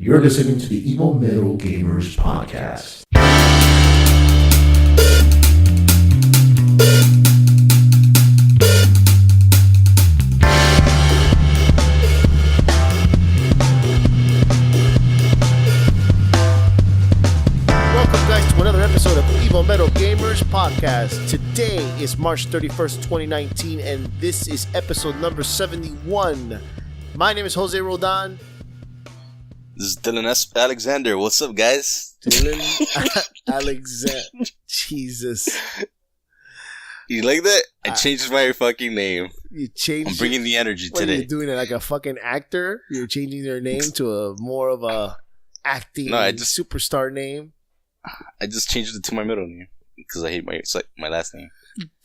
You're listening to the Evil Metal Gamers Podcast. Welcome guys to another episode of Evil Metal Gamers Podcast. Today is March 31st, 2019, and this is episode number 71. My name is Jose Roldan. This is Dylan Alexander. What's up, guys? Dylan Alexander. Jesus. You like that? I changed my fucking name. You changed. I'm bringing the energy what today. Are you doing it like a fucking actor? You're changing your name to a more of a acting superstar name? I just changed it to my middle name because I hate my last name.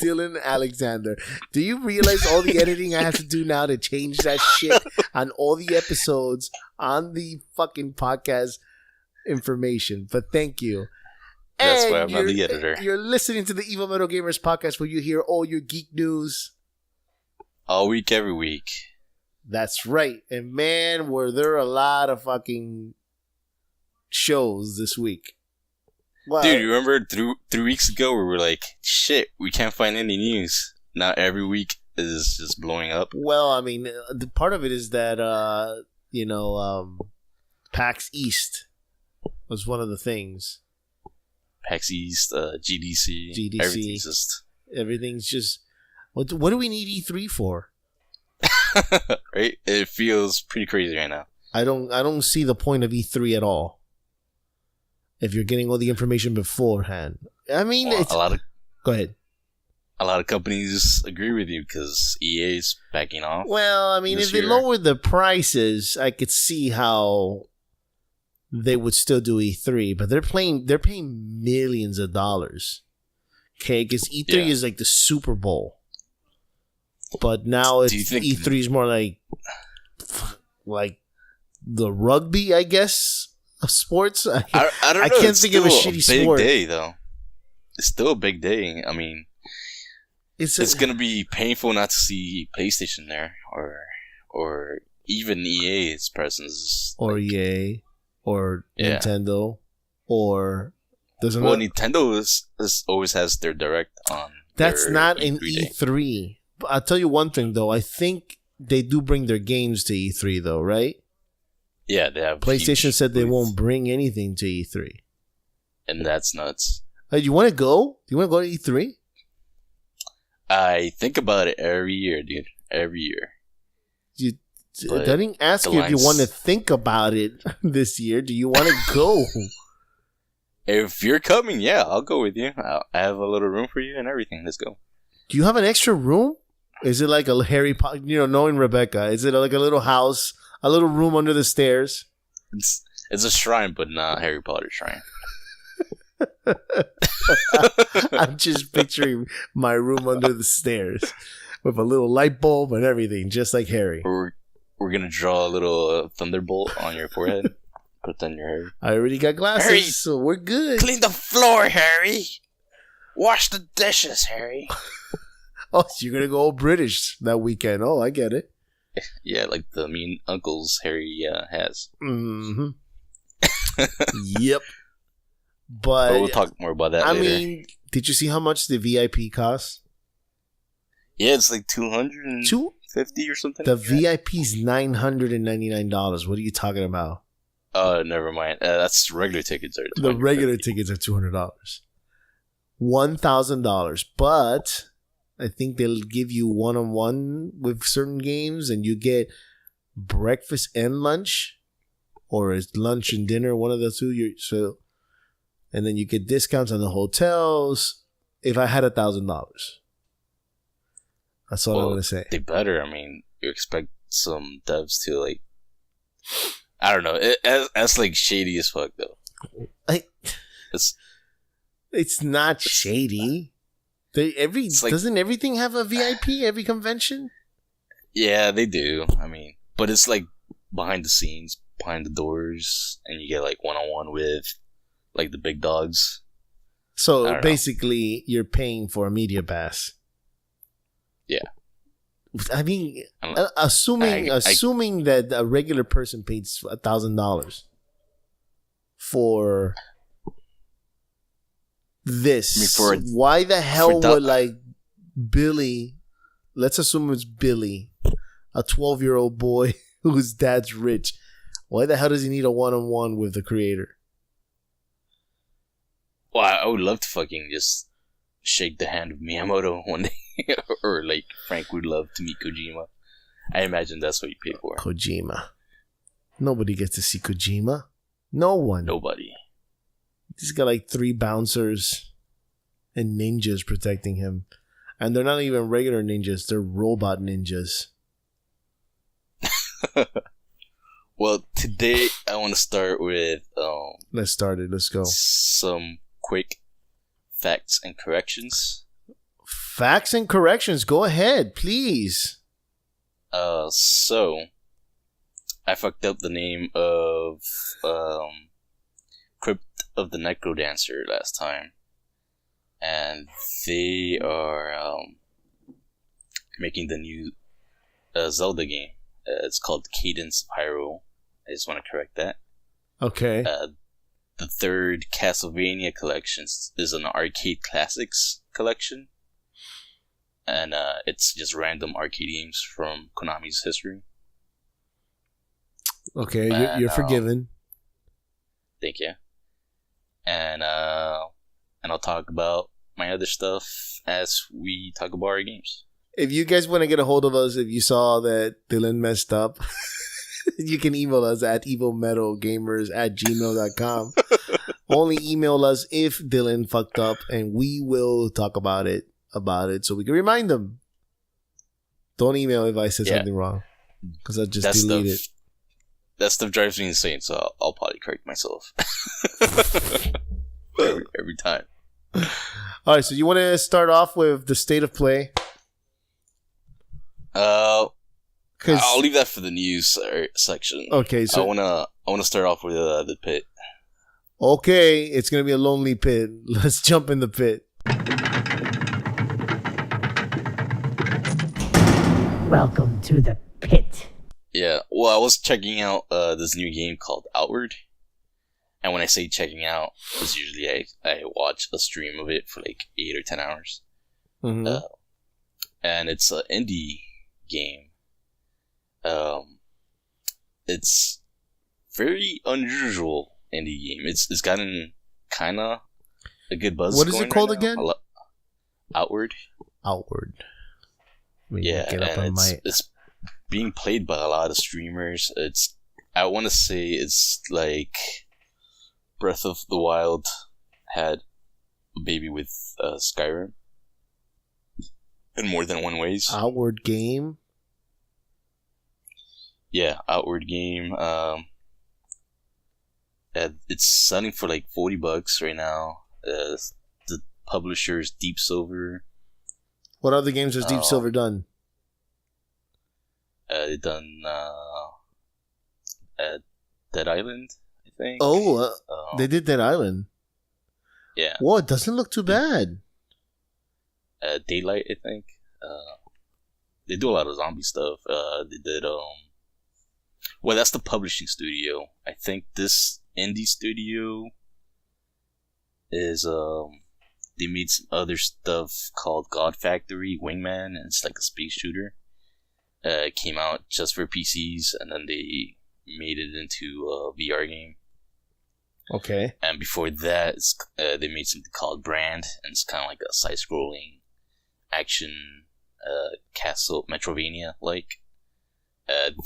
Dylan Alexander. Do you realize all the editing I have to do now to change that shit on all the episodes on the fucking podcast information? But thank you. That's and why I'm not the editor. You're listening to the Evil Metal Gamers Podcast where you hear all your geek news. All week, every week. That's right. And man, were there a lot of fucking shows this week. Well, dude, you remember 3 weeks ago we were like, shit, we can't find any news. Now every week is just blowing up. Well, I mean, the part of it is that, PAX East was one of the things. PAX East, GDC. Everything's just... What do we need E3 for? Right? It feels pretty crazy right now. I don't see the point of E3 at all. If you're getting all the information beforehand. I mean, go ahead. A lot of companies agree with you because EA is backing off. Well, I mean, if they lowered the prices, I could see how they would still do E3, but they're paying millions of dollars. Okay, because E3 is like the Super Bowl, but now E3 is more like the rugby, I guess. Of sports, I don't know. I can't think of a shitty sport. Big day though. It's still a big day. I mean, it's gonna be painful not to see PlayStation there, or even EA's presence, or EA, or Nintendo, or Nintendo always has their Direct on. That's not an E3. I'll tell you one thing though. I think they do bring their games to E3 though, right? Yeah, they have. PlayStation said they won't bring anything to E3. And that's nuts. Hey, do you want to go? Do you want to go to E3? I think about it every year, dude. Every year. I didn't ask you if you want to think about it this year. Do you want to go? If you're coming, yeah, I'll go with you. I have a little room for you and everything. Let's go. Do you have an extra room? Is it like a Harry Potter? Knowing Rebecca, is it like a little house? A little room under the stairs. It's a shrine, but not Harry Potter shrine. I'm just picturing my room under the stairs with a little light bulb and everything, just like Harry. We're gonna draw a little thunderbolt on your forehead. Put it on your hair. I already got glasses, Harry, so we're good. Clean the floor, Harry. Wash the dishes, Harry. Oh, so you're gonna go all British that weekend? Oh, I get it. Yeah, like the mean uncles Harry has. Mm-hmm. Yep. But we'll talk more about that later. I mean, did you see how much the VIP costs? Yeah, it's like $250 or something. The VIP's $999. What are you talking about? Never mind. That's regular tickets. The regular tickets are $200. $1,000. But I think they'll give you one-on-one with certain games, and you get breakfast and lunch, or it's lunch and dinner, one of the two. And then you get discounts on the hotels. If I had $1,000, that's all I'm gonna say. They better. I mean, you expect some devs to I don't know. That's like shady as fuck though. It's not shady. Doesn't everything have a VIP? Every convention? Yeah, they do. I mean, but it's like behind the scenes, behind the doors, and you get like one-on-one with like the big dogs. So basically, you're paying for a media pass. Yeah. I mean, assuming that a regular person pays $1,000, for this? I mean, Why the hell would like Billy? Let's assume it's Billy, a 12-year-old boy whose dad's rich. Why the hell does he need a one-on-one with the creator? Well, I would love to fucking just shake the hand of Miyamoto one day, or like Frank would love to meet Kojima. I imagine that's what he paid for. Kojima. Nobody gets to see Kojima. No one. Nobody. He's got like 3 bouncers and ninjas protecting him. And they're not even regular ninjas. They're robot ninjas. Well, today I want to start with... Let's start it. Let's go. Some quick facts and corrections. Facts and corrections. Go ahead, please. So... I fucked up the name of Crypt of the Necrodancer last time. And they are making the new Zelda game. It's called Cadence of Hyrule. I just want to correct that. Okay. The third Castlevania collection is an arcade classics collection. And it's just random arcade games from Konami's history. Okay, you're forgiven. Thank you. And I'll talk about my other stuff as we talk about our games. If you guys want to get a hold of us, if you saw that Dylan messed up, you can email us at evilmetalgamers@gmail.com. Only email us if Dylan fucked up, and we will talk about it so we can remind them. Don't email if I said something wrong, because I just delete it. That stuff drives me insane, so I'll probably correct myself every time. All right, so you want to start off with the state of play? I'll leave that for the news section. Okay, so I wanna start off with the pit. Okay, it's gonna be a lonely pit. Let's jump in the pit. Welcome to the pit. Yeah, well, I was checking out this new game called Outward. And when I say checking out, it's usually I watch a stream of it for like 8 or 10 hours. Mm-hmm. And it's an indie game. It's very unusual indie game. It's gotten kind of a good buzz. What is it called again? Outward. Yeah, and it's being played by a lot of streamers. I want to say it's like Breath of the Wild had a baby with Skyrim in more than one ways. Outward game? Yeah, Outward game. It's selling for like $40 right now. The publisher is Deep Silver. What other games has Deep Silver done? They've done Dead Island, I think. They did Dead Island. Yeah. Whoa, it doesn't look too bad. Daylight, I think. They do a lot of zombie stuff. They did well, that's the publishing studio. I think this indie studio is they made some other stuff called God Factory Wingman, and it's like a space shooter. It came out just for PCs, and then they made it into a VR game. Okay. And before that, they made something called Brand, and it's kind of like a side-scrolling action castle Metrovania-like.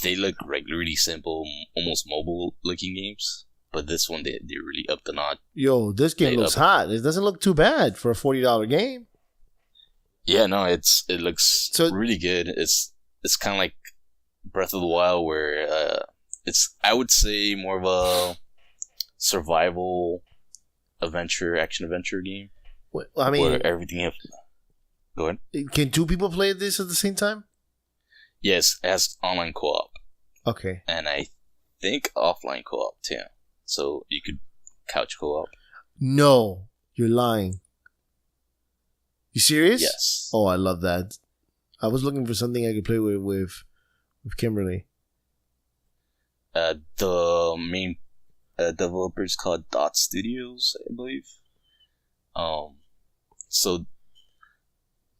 They look like really simple, almost mobile-looking games, but this one they really upped the notch. Yo, this game looks hot. It doesn't look too bad for a $40 game. Yeah, no, it looks really good. It's kind of like Breath of the Wild, where it's, I would say, more of a survival action adventure game. I mean, where everything. Go ahead. Can 2 people play this at the same time? Yes, it has online co-op. Okay. And I think offline co-op too. So you could couch co-op. No, you're lying. You serious? Yes. Oh, I love that. I was looking for something I could play with Kimberly. The main developers called Dot Studios, I believe. So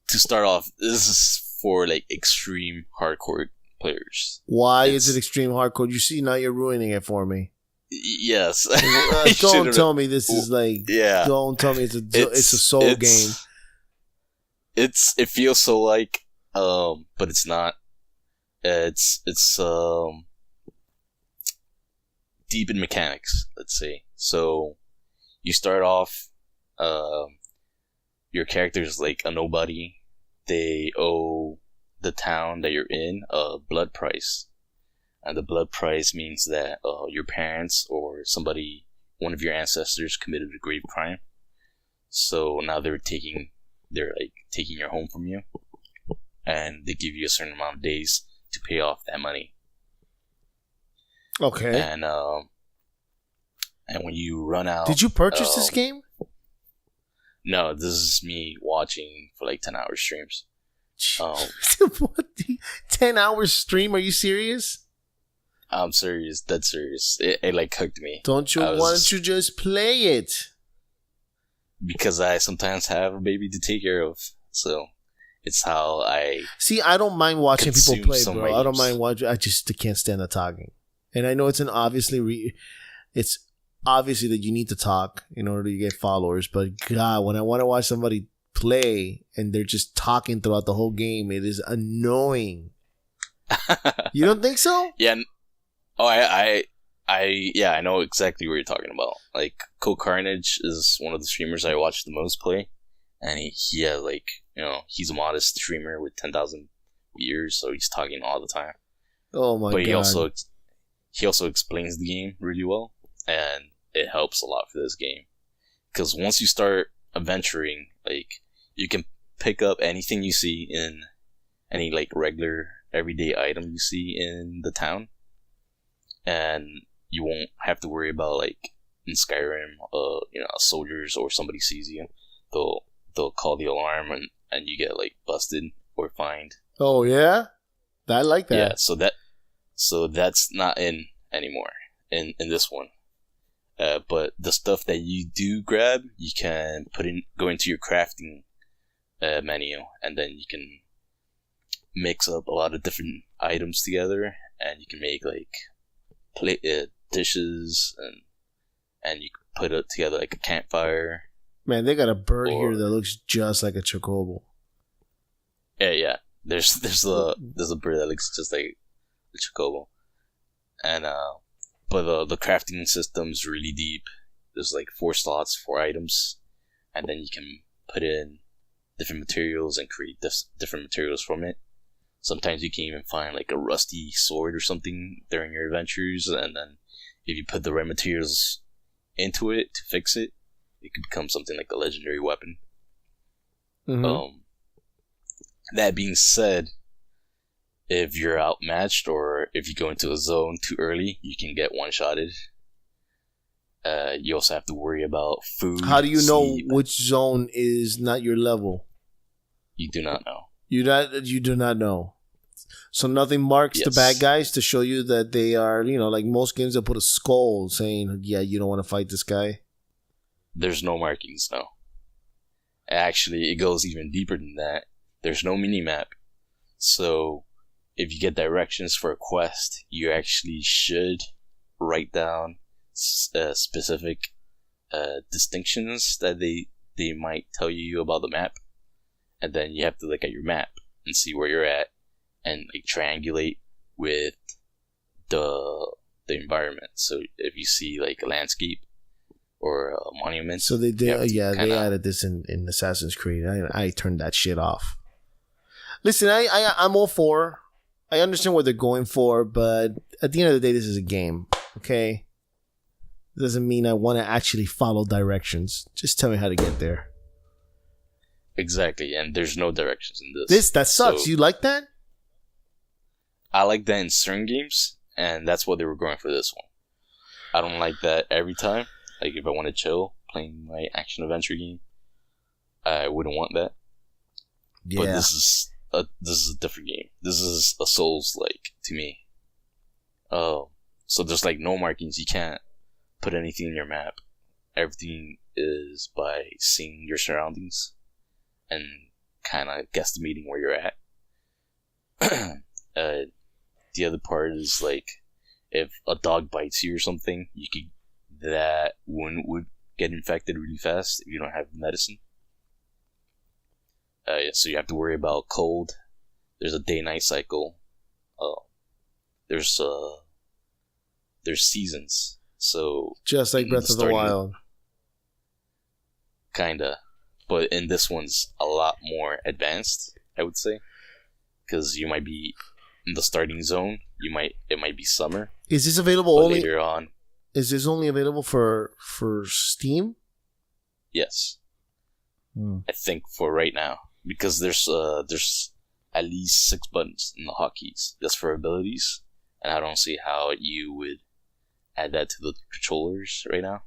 to start off, this is for like extreme hardcore players. Why is it extreme hardcore? You see, now you're ruining it for me. Yes. Don't tell me this is like. Yeah. Don't tell me it's a soul game. It feels so like, but it's not. It's deep in mechanics, let's say. So you start off, your character is like a nobody. They owe the town that you're in a blood price, and the blood price means that your parents or somebody, one of your ancestors, committed a grave crime. So now they're taking your home from you, and they give you a certain amount of days to pay off that money. Okay. And when you run out, did you purchase this game? No, this is me watching for like 10-hour streams. What? 10-hour stream? Are you serious? I'm serious, dead serious. It like hooked me. Why don't you just play it? Because I sometimes have a baby to take care of, so it's how I see. I don't mind watching people play, bro. I don't games. mind watching. I just can't stand the talking, and I know it's it's obviously that you need to talk in order to get followers. But God, when I want to watch somebody play and they're just talking throughout the whole game, it is annoying. You don't think so? Yeah. Oh, I know exactly what you're talking about. Like, Cold Carnage is one of the streamers I watch the most play, and he has like, he's a modest streamer with 10,000 viewers, so he's talking all the time. Oh my god! But he also explains the game really well, and it helps a lot for this game. Because once you start adventuring, like, you can pick up anything you see in any like regular everyday item you see in the town, and you won't have to worry about, like in Skyrim, soldiers or somebody sees you, they'll call the alarm and you get like busted or fined. Oh yeah, I like that. Yeah, so that's not in anymore in this one. But the stuff that you do grab, you can go into your crafting menu, and then you can mix up a lot of different items together, and you can make like dishes, and you can put it together like a campfire. Man, they got a bird here that looks just like a chocobo. Yeah. There's a bird that looks just like a chocobo, and but the crafting system's really deep. There's like 4 slots, 4 items, and then you can put in different materials and create different materials from it. Sometimes you can even find like a rusty sword or something during your adventures, and then if you put the right materials into it to fix it, it could become something like a legendary weapon. Mm-hmm. That being said, if you're outmatched or if you go into a zone too early, you can get one-shotted. You also have to worry about food. How do you know which zone is not your level? You do not know. You do not know. So nothing marks the bad guys to show you that they are, like most games, they'll put a skull saying, yeah, you don't want to fight this guy. There's no markings, no. Actually, it goes even deeper than that. There's no mini-map. So if you get directions for a quest, you actually should write down specific distinctions that they might tell you about the map, and then you have to look at your map and see where you're at, and like triangulate with the environment. So if you see like a landscape or a monument, so they did. They added this in Assassin's Creed. I turned that shit off. Listen, I'm all for. I understand what they're going for, but at the end of the day, this is a game. Okay, doesn't mean I want to actually follow directions. Just tell me how to get there. Exactly, and there's no directions in this. That sucks. So, you like that? I like that in certain games, and that's what they were going for this one. I don't like that every time. Like, if I want to chill playing my action adventure game, I wouldn't want that. Yeah. But this is a different game. This is a Souls-like to me. So there's like no markings. You can't put anything in your map. Everything is by seeing your surroundings and kind of guesstimating where you're at. The other part is like if a dog bites you or something, that wound would get infected really fast if you don't have medicine. So you have to worry about cold. There's a day-night cycle. There's seasons. So just like Breath of the Wild. Kinda. But in this one's a lot more advanced, I would say. Because you might be in the starting zone. It might be summer. Is this available only later on? Is this only available for Steam? Yes. I think for right now. Because there's at least 6 buttons in the hotkeys. That's for abilities. And I don't see how you would add that to the controllers right now.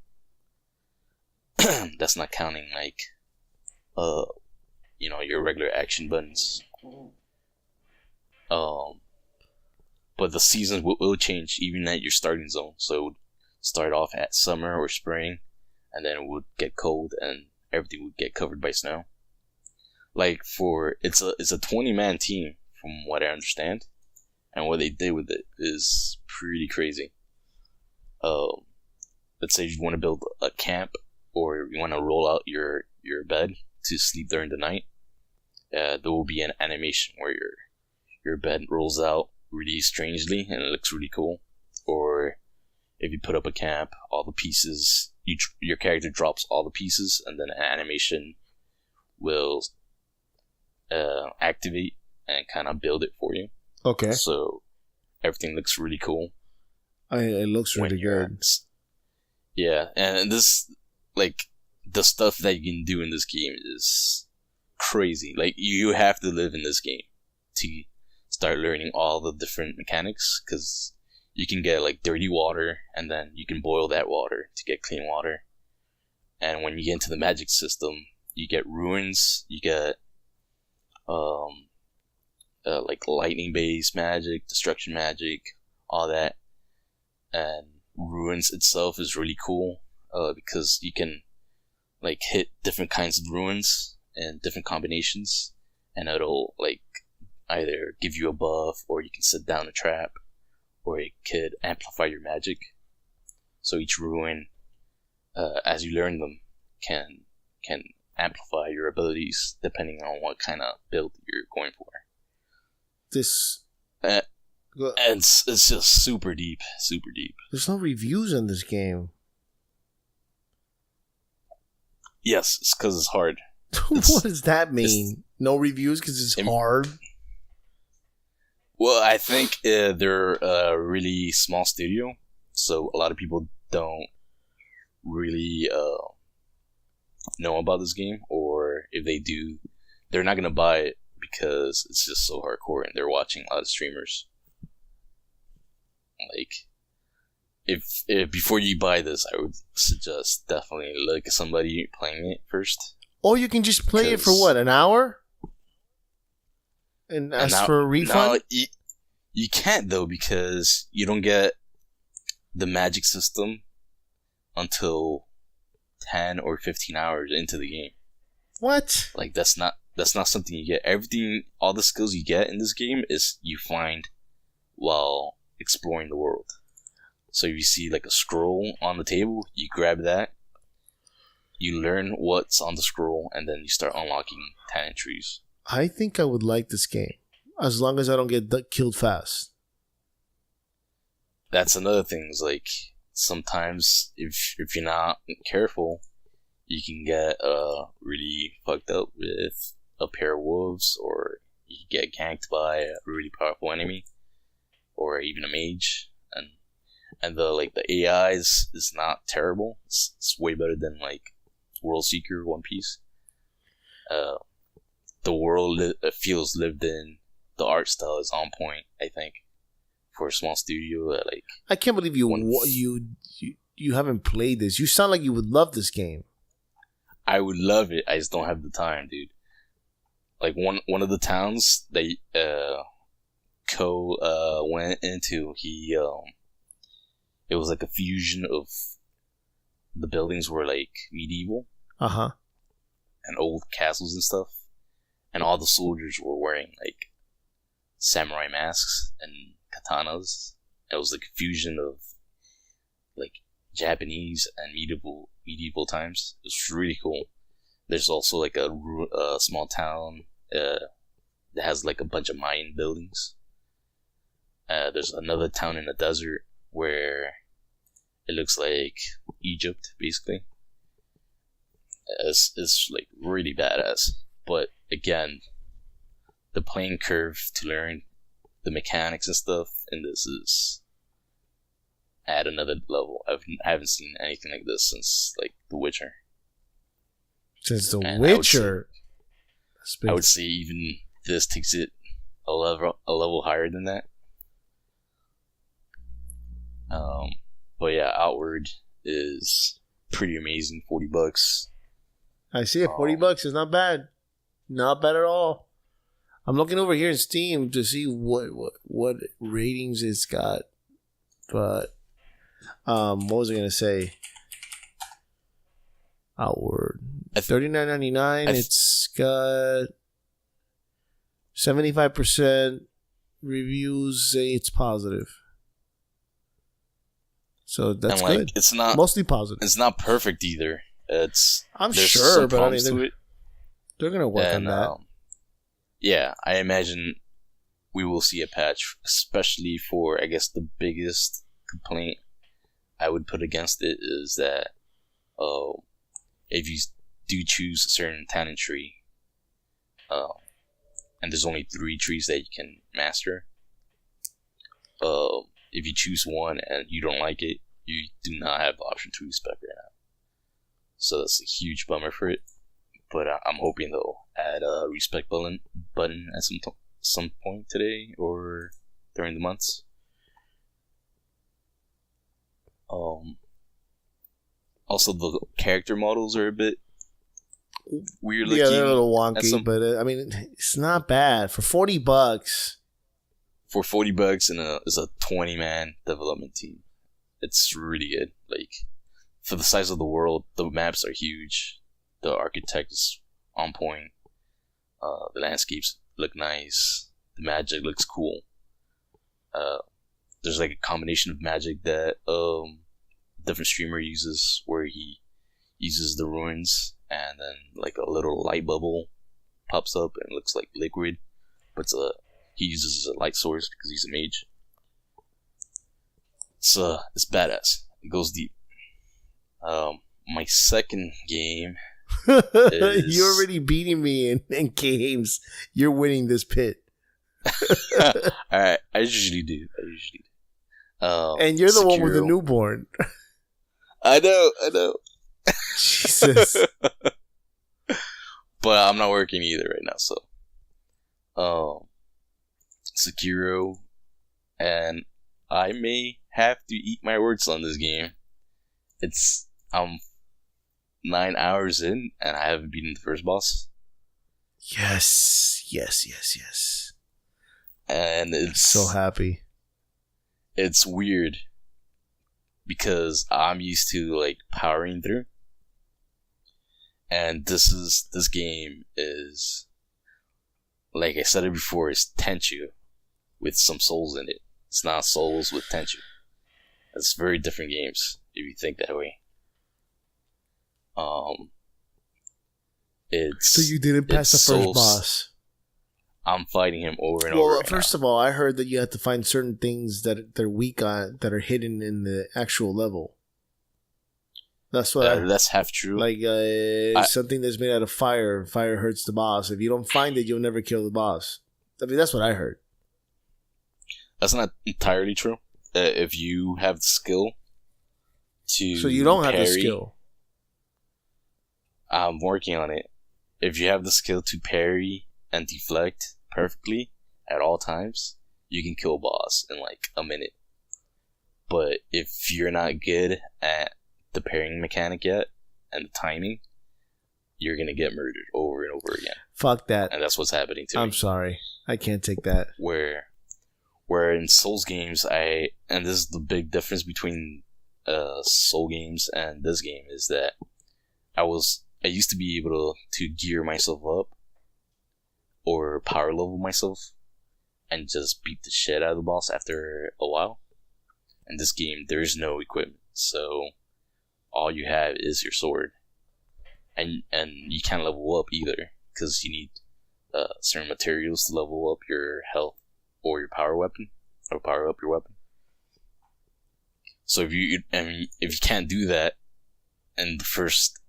That's not counting like your regular action buttons. But the seasons will change even at your starting zone. So it would start off at summer or spring, and then it would get cold and everything would get covered by snow. Like it's a 20-man team from what I understand, and what they did with it is pretty crazy. Let's say you want to build a camp, or you want to roll out your bed to sleep during the night. There will be an animation where your bed rolls out really strangely and it looks really cool. Or if you put up a camp, all the pieces, your character drops all the pieces, and then an animation will activate and kind of build it for you. Okay. So everything looks really cool. It looks really good. Yeah, and this, like, the stuff that you can do in this game is crazy. Like, you have to live in this game to start learning all the different mechanics, because you can get, like, dirty water, and then you can boil that water to get clean water. And when you get into the magic system, you get ruins, you get, like, lightning-based magic, destruction magic, all that. And ruins itself is really cool, because you can, like, hit different kinds of ruins and different combinations, and it'll, like, either give you a buff, or you can set down a trap, or it could amplify your magic. So each ruin, as you learn them, can amplify your abilities depending on what kind of build you're going for. And it's just super deep. There's no reviews on this game. Yes, it's because it's hard. What does that mean? No reviews because it's hard? Well, I think they're a really small studio, so a lot of people don't really know about this game, or if they do, they're not going to buy it because it's just so hardcore and they're watching a lot of streamers. Like, if before you buy this, I would suggest definitely look at somebody playing it first. Or you can just play it for what, an hour? And ask for a refund? No, you can't though, because you don't get the magic system until 10 or 15 hours into the game. What? Like, that's not something you get. Everything, all the skills you get in this game is you find while exploring the world. So if you see like a scroll on the table, you grab that, you learn what's on the scroll, and then you start unlocking talent trees. I think I would like this game, as long as I don't get killed fast. That's another thing. Is like, sometimes if you're not careful, you can get really fucked up with a pair of wolves, or you can get ganked by a really powerful enemy, or even a mage. And the AI is not terrible. It's way better than like World Seeker, One Piece. The world feels lived in. The art style is on point, I think, for a small studio. Like, I can't believe you haven't played this. You sound like you would love this game. I would love it. I just don't have the time, dude. Like, one of the towns that went into, it was like a fusion of the buildings were like medieval Uh-huh. and old castles and stuff, and all the soldiers were wearing like samurai masks and katanas. It was like a fusion of like Japanese and medieval times. It was really cool. There's also like a small town that has like a bunch of Mayan buildings. There's another town in the desert where it looks like Egypt, basically. It's like really badass. But again, the playing curve to learn the mechanics and stuff in this is at another level. I haven't seen anything like this since like The Witcher. Since The And Witcher. I would say even this takes it a level higher than that. But yeah, Outward is pretty amazing. $40. I see it. $40 is not bad. Not bad at all. I'm looking over here in Steam to see what ratings it's got. But what was I gonna say? Outward. $39.99. It's got 75% reviews say it's positive. So that's and like, good. It's not mostly positive. It's not perfect either. I'm there's sure, some but I mean, problems to it. They're gonna work on that. Yeah, I imagine we will see a patch, especially for, I guess, the biggest complaint I would put against it is that if you do choose a certain talent tree, and there's only 3 trees that you can master, if you choose one and you don't like it, you do not have the option to respec right now. So that's a huge bummer for it. But I'm hoping they'll add a respec button at some point today or during the months. Also, the character models are a bit weird looking. Yeah, they're a little wonky, but I mean, it's not bad for $40. For $40 and it's a 20-man development team. It's really good. Like, for the size of the world, the maps are huge. The architect is on point. The landscapes look nice. The magic looks cool. There's like a combination of magic that different streamer uses, where he uses the ruins and then like a little light bubble pops up and it looks like liquid, but he uses a light source because he's a mage. It's badass. It goes deep. My second game is... You're already beating me in games. You're winning this pit. Alright, I usually do. And you're the Sekiro. one with the newborn. I know. Jesus. But I'm not working either right now, so Sekiro, and I may have to eat my words on this game. I'm 9 hours in and I haven't beaten the first boss. Yes. And it's so happy. It's weird because I'm used to like powering through, and this game is, like I said it before, it's Tenchu with some souls in it. It's not Souls with Tenchu. It's very different games if you think that way. So you didn't pass the first boss. I'm fighting him over and over. Well, first of all, I heard that you have to find certain things that they're weak on, that are hidden in the actual level. That's what. That's half true. Like something that's made out of fire. Fire hurts the boss. If you don't find it, you'll never kill the boss. I mean, that's what I heard. That's not entirely true. If you have the skill to, so you don't have the skill. I'm working on it. If you have the skill to parry and deflect perfectly at all times, you can kill a boss in like a minute. But if you're not good at the parrying mechanic yet and the timing, you're gonna get murdered over and over again. Fuck that. And that's what's happening to me. I'm sorry, I can't take that. Where in Souls games, and this is the big difference between Soul games and this game is that I used to be able to gear myself up or power level myself and just beat the shit out of the boss after a while. In this game, there is no equipment, so all you have is your sword, and you can't level up either because you need certain materials to level up your health or your power weapon or power up your weapon. So if you can't do that in the first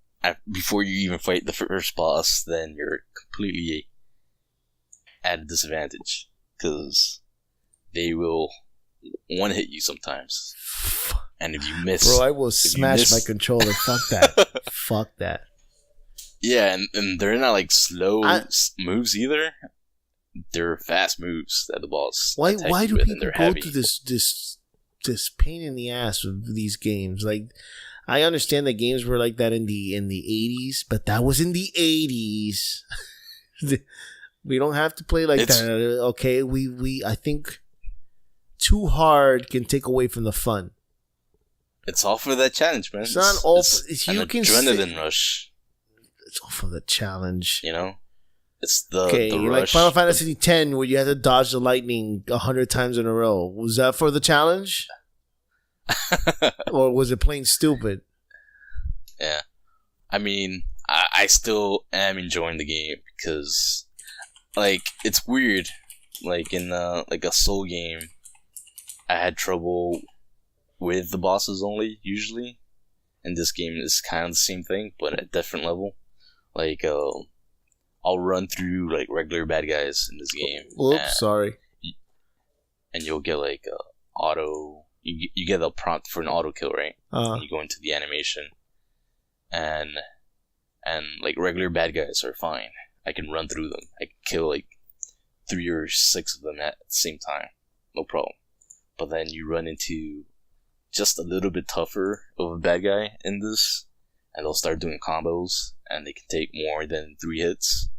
before you even fight the first boss, then you're completely at a disadvantage because they will one hit you sometimes, and if you miss, bro, I will smash my controller. Fuck that. Fuck that. Yeah, and they're not like slow moves either. They're fast moves that the boss. Why do people go heavy. to this pain in the ass with these games? Like, I understand that games were like that in the 80s, but that was in the 80s. We don't have to play like that. Okay, I think too hard can take away from the fun. It's all for that challenge, man. It's not all. It's an adrenaline rush. It's all for the challenge. You know, it's the rush. Like Final Fantasy X, where you had to dodge the lightning 100 times in a row. Was that for the challenge, or was it plain stupid? Yeah, I mean, I still am enjoying the game because, like, it's weird. Like in like a Soul game, I had trouble with the bosses only usually. And this game is kind of the same thing, but at a different level. Like, I'll run through like regular bad guys in this game. Oops, sorry. And you'll get like auto. You get a prompt for an auto kill, right? And you go into the animation, and like regular bad guys are fine. I can run through them. I can kill like 3 or 6 of them at the same time, no problem. But then you run into just a little bit tougher of a bad guy in this, and they'll start doing combos, and they can take more than 3 hits,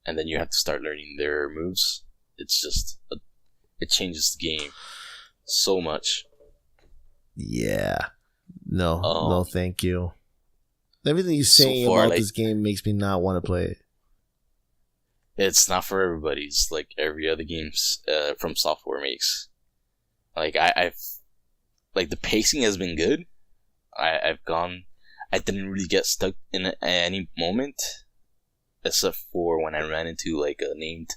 and then you have to start learning their moves. It's just it changes the game so much. Yeah, no, thank you. Everything you're saying so far, about this game makes me not want to play it. It's not for everybody. It's like every other games from Software makes. Like I've like the pacing has been good. I didn't really get stuck in it at any moment, except for when I ran into like a named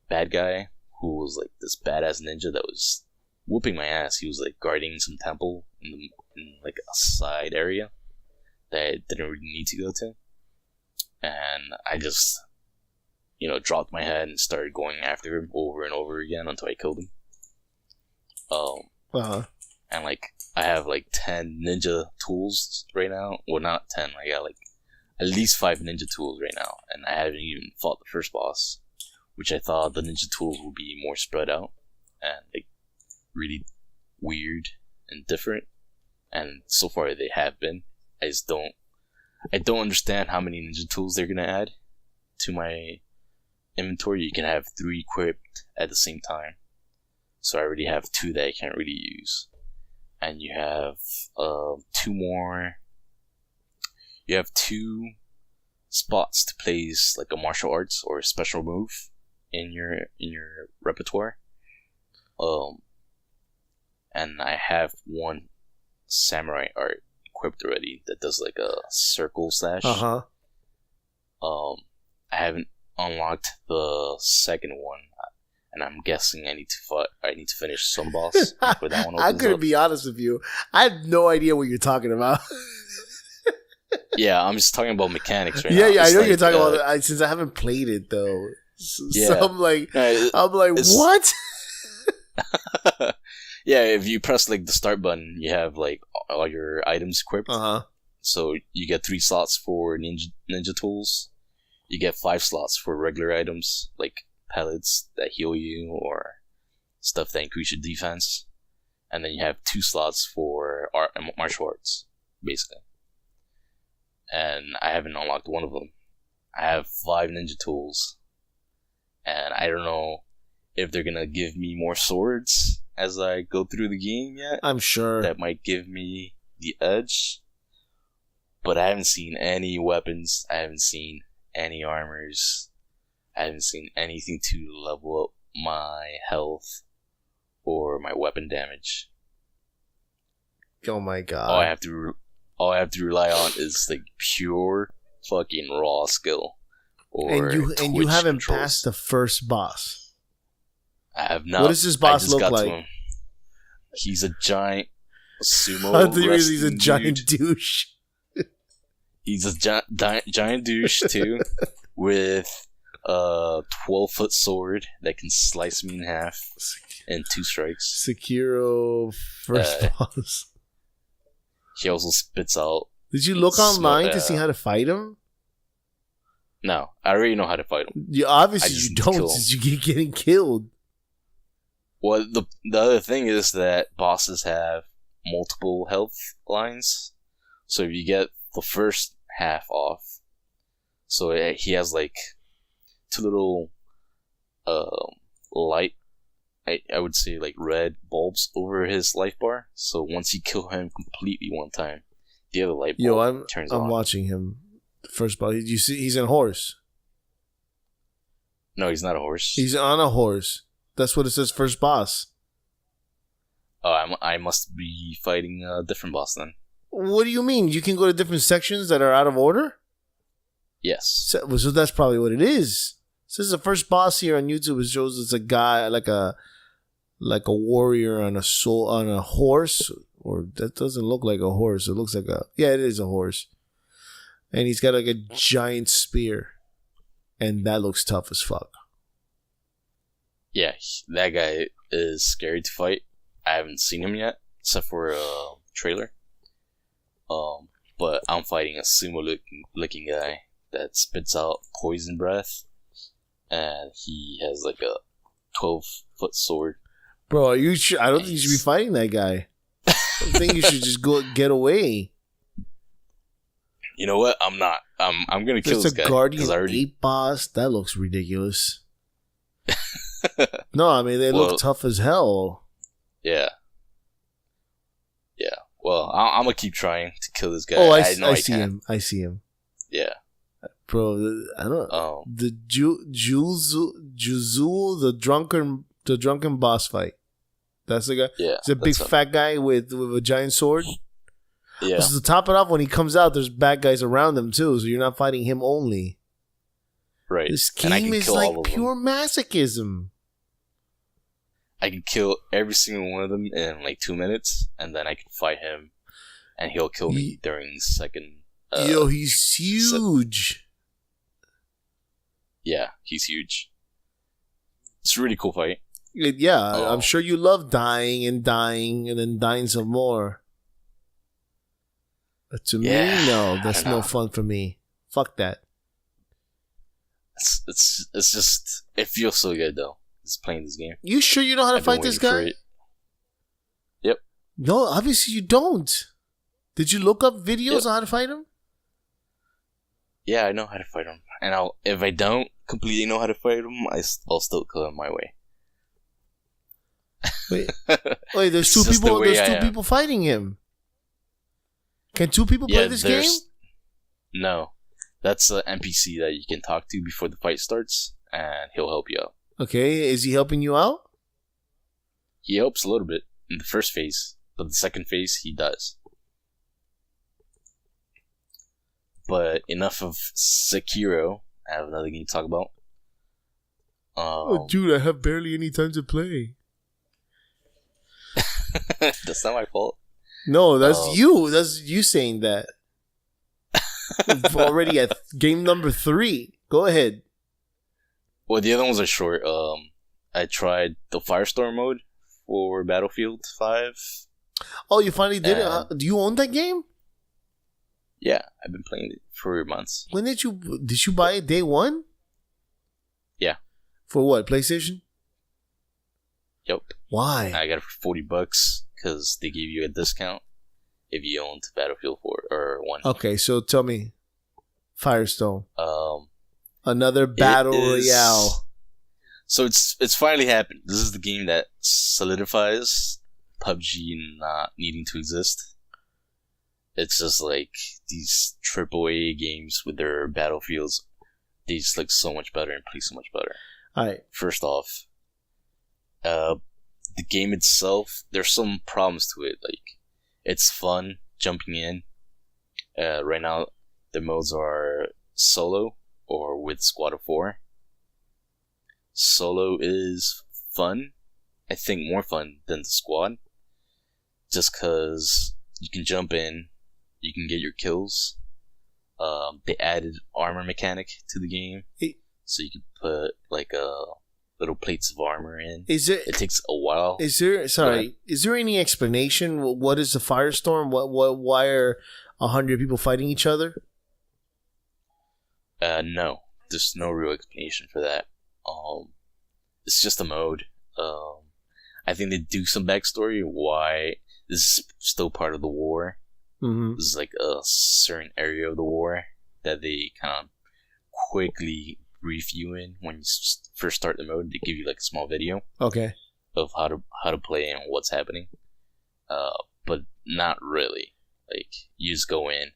bad guy who was like this badass ninja that was whooping my ass. He was like guarding some temple in like a side area that I didn't really need to go to, and I just dropped my head and started going after him over and over again until I killed him. And like I have like 10 ninja tools right now. Well, not 10. I got like at least 5 ninja tools right now, and I haven't even fought the first boss, which I thought the ninja tools would be more spread out and like really weird and different. And so far they have been. I don't understand how many ninja tools they're gonna add to my inventory. You can have 3 equipped at the same time, so I already have 2 that I can't really use. And you have 2 more. You have 2 spots to place like a martial arts or a special move in your repertoire. And I have 1 samurai art equipped already that does like a circle slash. I haven't unlocked the second one, and I'm guessing I need to finish some boss before that one opens I'm gonna up. be honest with you. I have no idea what you're talking about. Yeah, I'm just talking about mechanics right now. Yeah, It's I know like, you're talking about. Since I haven't played it though, Yeah. so I'm like, what? Yeah, if you press like the start button, you have like all your items equipped. So you get 3 slots for ninja tools. You get 5 slots for regular items like pellets that heal you or stuff that increase your defense, and then you have 2 slots for martial arts, basically. And I haven't unlocked one of them. I have 5 ninja tools, and I don't know if they're gonna give me more swords as I go through the game yet. I'm sure that might give me the edge. But I haven't seen any weapons. I haven't seen any armors. I haven't seen anything to level up my health or my weapon damage. Oh my god! All I have to rely on is like pure fucking raw skill. Or and you haven't controls. passed the first boss. I have not. What does this boss I just look got to like? him. He's a giant sumo. I think he's a wrestling giant dude. douche. He's a giant douche too, with a 12-foot sword that can slice me in half in 2 strikes. Sekiro first boss. He also spits out. Did you look online to see how to fight him? No, I already know how to fight him. You obviously just you need to don't, kill him. since you keep getting killed. Well, the other thing is that bosses have multiple health lines, so if you get the first half off, so he has like 2 little light, I would say like red bulbs over his life bar. So once you kill him completely one time, the other light bulb turns on. I'm watching him. The first boss. You see, he's on a horse. No, he's not a horse. He's on a horse. That's what it says. First boss. Oh, I must be fighting a different boss then. What do you mean? You can go to different sections that are out of order? Yes. So that's probably what it is. This is the first boss here on YouTube. It shows it's a guy like a warrior on a horse, or that doesn't look like a horse. It looks like it is a horse, and he's got like a giant spear, and that looks tough as fuck. Yeah, that guy is scary to fight. I haven't seen him yet, except for a trailer. But I'm fighting a sumo-looking guy that spits out poison breath, and he has like a 12-foot sword. Bro, I don't think you should be fighting that guy. I think you should just go get away. You know what? I'm not. I'm gonna kill this guy. There's a Guardian 8 boss. That looks ridiculous. No, I mean they look tough as hell. Yeah. Yeah. Well, I'm gonna keep trying to kill this guy. Oh, I see him. I see him. Yeah. Bro, I don't know. The Juzu, the drunken boss fight. That's the guy. Yeah. He's a big fat guy with a giant sword. Yeah. So to top it off, when he comes out, there's bad guys around him too. So you're not fighting him only. Right. This game is like pure masochism. I can kill every single one of them in like 2 minutes, and then I can fight him, and he'll kill me during the second. Yo, he's huge. Yeah, he's huge. It's a really cool fight. I'm sure you love dying and then dying some more. But to me, no, that's no fun for me. Fuck that. It's just, it feels so good though. Just playing this game. You sure you know how to fight this guy? Yep. No, obviously you don't. Did you look up videos on how to fight him? Yeah, I know how to fight him. And if I don't completely know how to fight him, I'll still kill him my way. Wait, there's two people. There's 2 people fighting him. Can 2 people play this game? No, that's an NPC that you can talk to before the fight starts, and he'll help you out. Okay, is he helping you out? He helps a little bit in the first phase, but the second phase he does. But enough of Sekiro. I have another game to talk about. Dude, I have barely any time to play. That's not my fault. No, that's you. That's you saying that. We're already at game number 3. Go ahead. Well, the other ones are short. I tried the Firestorm mode for Battlefield 5. Oh, you finally did it? Do you own that game? Yeah, I've been playing it for months. When did you buy it? Day 1? Yeah. For what? PlayStation? Yep. Why? I got it for $40 because they gave you a discount if you owned Battlefield 4 or 1. Okay, so tell me, Firestone. Another battle royale. So it's finally happened. This is the game that solidifies PUBG not needing to exist. It's just like these AAA games with their battlefields. They just look so much better and play so much better. Alright. First off, the game itself, there's some problems to it. Like, it's fun jumping in. Right now, the modes are solo or with squad of 4. Solo is fun. I think more fun than the squad. Just because you can jump in, you can get your kills. They added armor mechanic to the game. So you can put like little plates of armor in. It takes a while. Is there any explanation? What is the firestorm? Why are 100 people fighting each other? No. There's no real explanation for that. It's just a mode. I think they do some backstory why this is still part of the war. Mm-hmm. This is like a certain area of the war that they kind of quickly brief you in when you first start the mode. They give you like a small video, okay, of how to play and what's happening. But not really. Like, you just go in,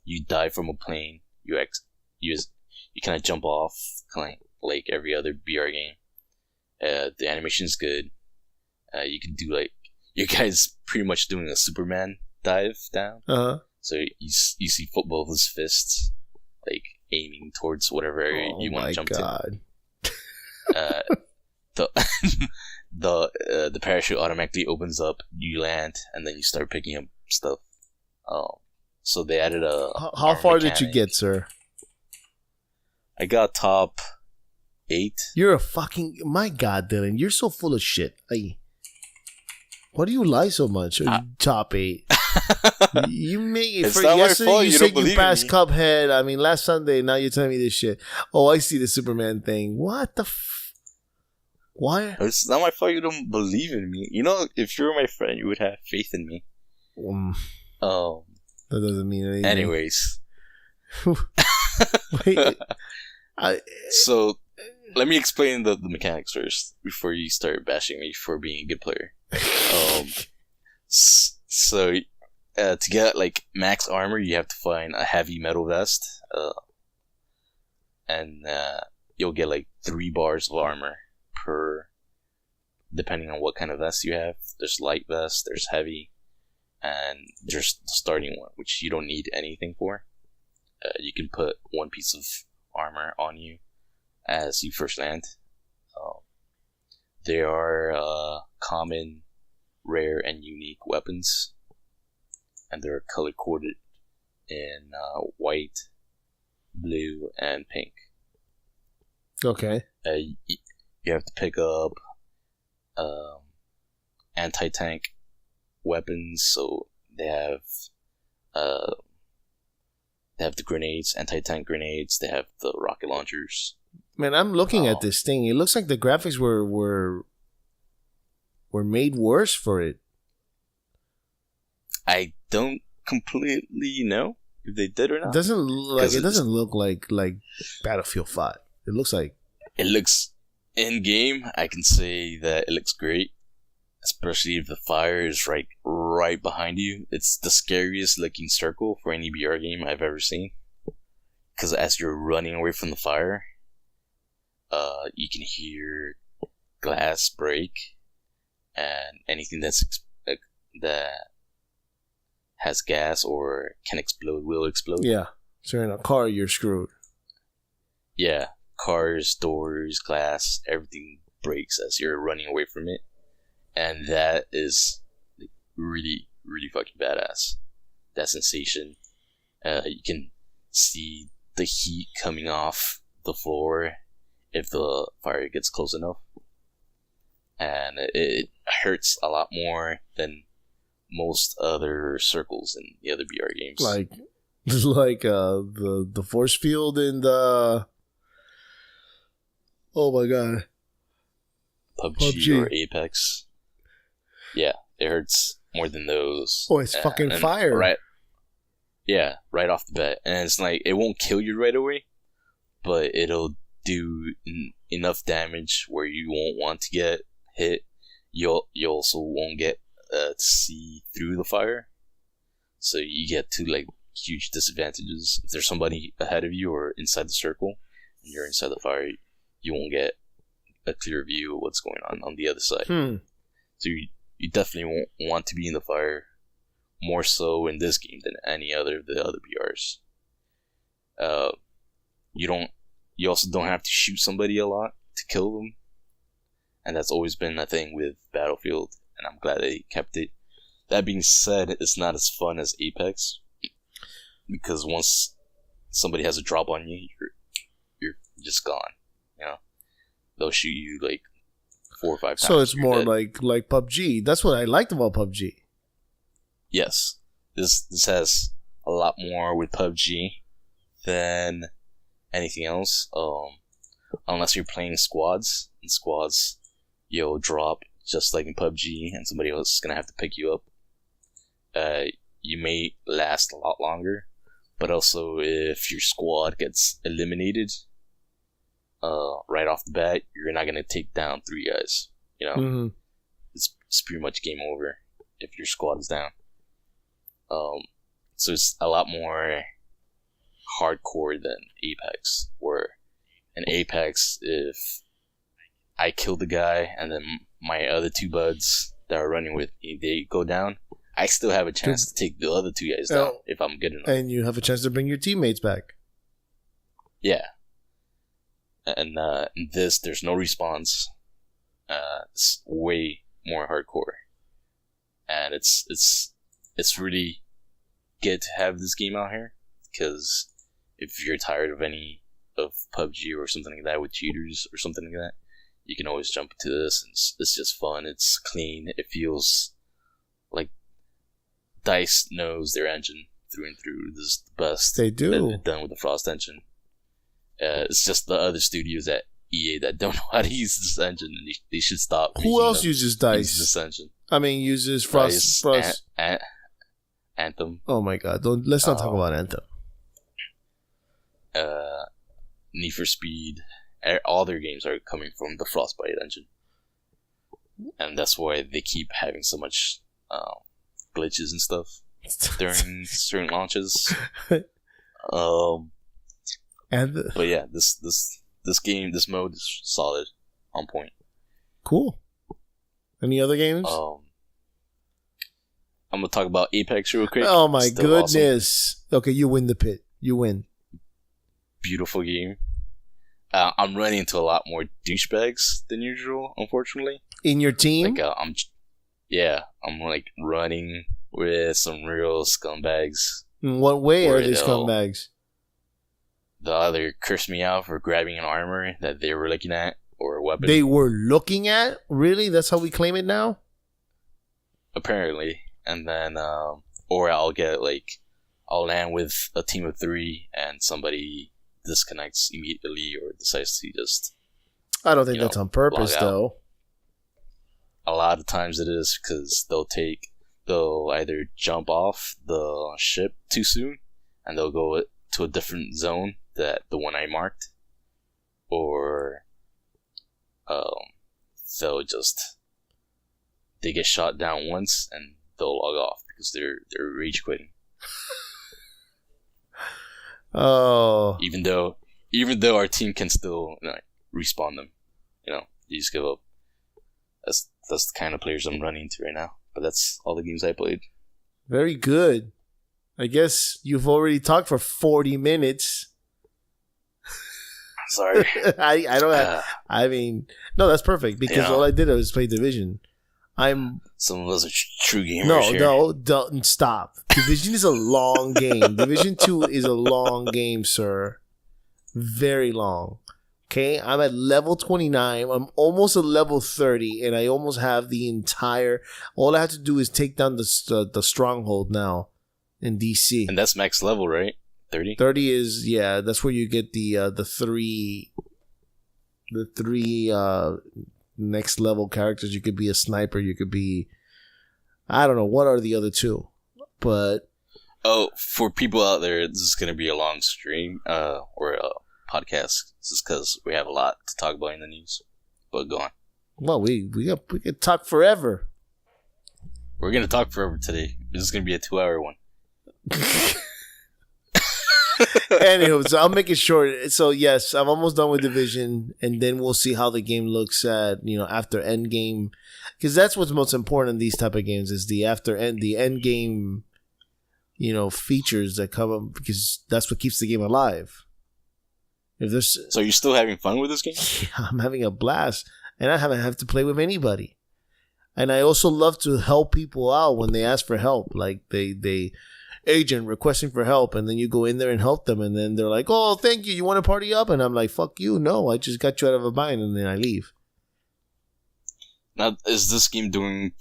you die from a plane, you kind of jump off, kind of like every other BR game. The animation's good. You can do like, your guy's pretty much doing a Superman dive down. So you see both his fists, like aiming towards whatever area you want to jump to. The parachute automatically opens up. You land, and then you start picking up stuff. So they added a. How far did you get, sir? I got top 8. You're a fucking, my God, Dylan. You're so full of shit. Why do you lie so much? Top 8. You make it. It's not my fault. You said you passed Cuphead. I mean, last Sunday. Now you're telling me this shit. Oh, I see the Superman thing. What the? Why? It's not my fault. You don't believe in me. You know, if you were my friend, you would have faith in me. That doesn't mean anything. Anyways. Wait. So, let me explain the mechanics first before you start bashing me for being a good player. So, to get like max armor, you have to find a heavy metal vest, and you'll get like 3 bars of armor per, depending on what kind of vest you have. There's light vest, there's heavy, and there's the starting one, which you don't need anything for. You can put 1 piece of armor on you as you first land. There are common, rare, and unique weapons, and they're color coded in white, blue, and pink. Okay. You have to pick up anti-tank weapons, so they have the grenades, anti-tank grenades. They have the rocket launchers. Man, I'm looking at this thing. It looks like the graphics were made worse for it. I don't completely know if they did or not. It doesn't look like Battlefield 5. It looks like, it looks in game. I can say that it looks great, especially if the fire is right behind you. It's the scariest looking circle for any BR game I've ever seen. Because as you're running away from the fire, you can hear glass break, and anything that has gas or can explode will explode. Yeah. So in a car, you're screwed. Yeah. Cars, doors, glass, everything breaks as you're running away from it. And that is really, really fucking badass. That sensation. You can see the heat coming off the floor if the fire gets close enough. And it hurts a lot more than most other circles in the other BR games. Like the force field in the... Oh my God. PUBG or Apex. Yeah, it hurts more than those. Oh, it's fucking fire. Right. Yeah, right off the bat. And it's like, it won't kill you right away, but it'll do enough damage where you won't want to get hit. You also won't get to see through the fire, so you get to like huge disadvantages. If there's somebody ahead of you or inside the circle, and you're inside the fire, you won't get a clear view of what's going on the other side. So you definitely won't want to be in the fire, more so in this game than any other of the other BRs. You also don't have to shoot somebody a lot to kill them, and that's always been a thing with Battlefield, and I'm glad they kept it. That being said, it's not as fun as Apex, because once somebody has a drop on you, you're just gone. You know, they'll shoot you like 4 or 5 times. So it's more like PUBG. That's what I liked about PUBG. Yes, this has a lot more with PUBG than anything else. Unless you're playing squads, and squads, you'll drop just like in PUBG, and somebody else is gonna have to pick you up. You may last a lot longer, but also if your squad gets eliminated right off the bat, you're not gonna take down 3 guys. You know, it's pretty much game over if your squad is down. So it's a lot more hardcore than Apex, where in Apex, if I kill the guy and then my other 2 buds that are running with me, they go down, I still have a chance to take the other 2 guys down if I'm good enough. And you have a chance to bring your teammates back. Yeah. And in this, there's no respawns. It's way more hardcore. And it's really good to have this game out here, because if you're tired of PUBG or something like that with cheaters or something like that, you can always jump into this, and it's just fun. It's clean. It feels like DICE knows their engine through and through. This is the best they do. that they've done with the Frost engine. It's just the other studios at EA that don't know how to use this engine, and they should stop. Who else uses DICE? This engine. I mean, uses Frost. Anthem. Oh my god! Let's not talk about Anthem. Need for Speed. All their games are coming from the Frostbite engine, and that's why they keep having so much glitches and stuff during certain launches. But yeah, this game, this mode is solid, on point. Cool. Any other games? I'm gonna talk about Apex real quick. Oh my Still goodness! Awesome. Okay, you win the pit. You win. Beautiful game. I'm running into a lot more douchebags than usual, unfortunately. In your team? Like, I'm like running with some real scumbags. In what way are they scumbags? They'll either curse me out for grabbing an armor that they were looking at, or a weapon. They were looking at? Really? That's how we claim it now? Apparently. And then, or I'll land with a team of 3 and somebody disconnects immediately or decides to just... I don't think that's on purpose, though. A lot of times it is, because they'll either jump off the ship too soon, and they'll go to a different zone that the one I marked, or they get shot down once and they'll log off because they're rage quitting. Oh. Even though our team can still respawn them, you just give up. That's the kind of players I'm running into right now. But that's all the games I played. Very good. I guess you've already talked for 40 minutes. Sorry. I don't have... I mean... No, that's perfect. Because all I did was play Division. Some of us are true gamers here. No, don't stop. Division is a long game. Division 2 is a long game, sir. Very long. Okay? I'm at level 29. I'm almost at level 30. And I almost have the entire... All I have to do is take down the stronghold now in DC. And that's max level, right? 30? 30 is... Yeah, that's where you get the three next level characters. You could be a sniper, you could be, I don't know, what are the other 2? But for people out there, this is going to be a long stream or podcast. This is because we have a lot to talk about in the news. But go on. Well, we could talk forever. We're gonna talk forever today. This is gonna be a 2-hour one. Anywho, so I'll make it short. So yes, I'm almost done with Division, and then we'll see how the game looks at after end game, because that's what's most important in these type of games is the end game, features that come up, because that's what keeps the game alive. So you're still having fun with this game? Yeah, I'm having a blast, and I haven't have to play with anybody. And I also love to help people out when they ask for help, like they agent requesting for help, and then you go in there and help them, and then they're like, "Oh, thank you. You want to party up?" And I'm like, "Fuck you, no. I just got you out of a bind," and then I leave. Now, is this game doing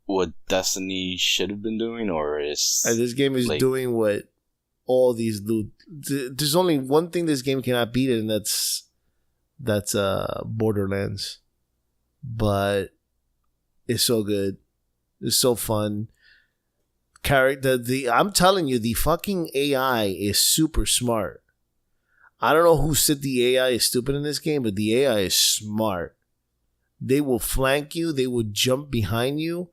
what Destiny should have been doing, or is this game is doing what all these loot? There's only one thing this game cannot beat, and that's Borderlands. But it's so good. It's so fun. I'm telling you, the fucking AI is super smart. I don't know who said the AI is stupid in this game, but the AI is smart. They will flank you. They will jump behind you.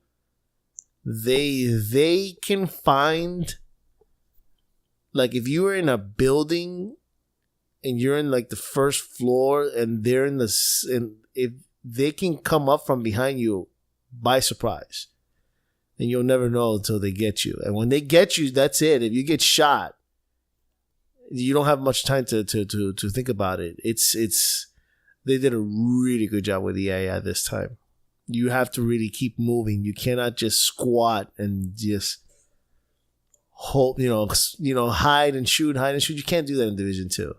They can find, like, if you are in a building and you're in like the first floor and they're and if they can come up from behind you by surprise. And you'll never know until they get you. And when they get you, that's it. If you get shot, you don't have much time to think about it. They did a really good job with the AI this time. You have to really keep moving. You cannot just squat and just hold, hide and shoot. You can't do that in Division 2.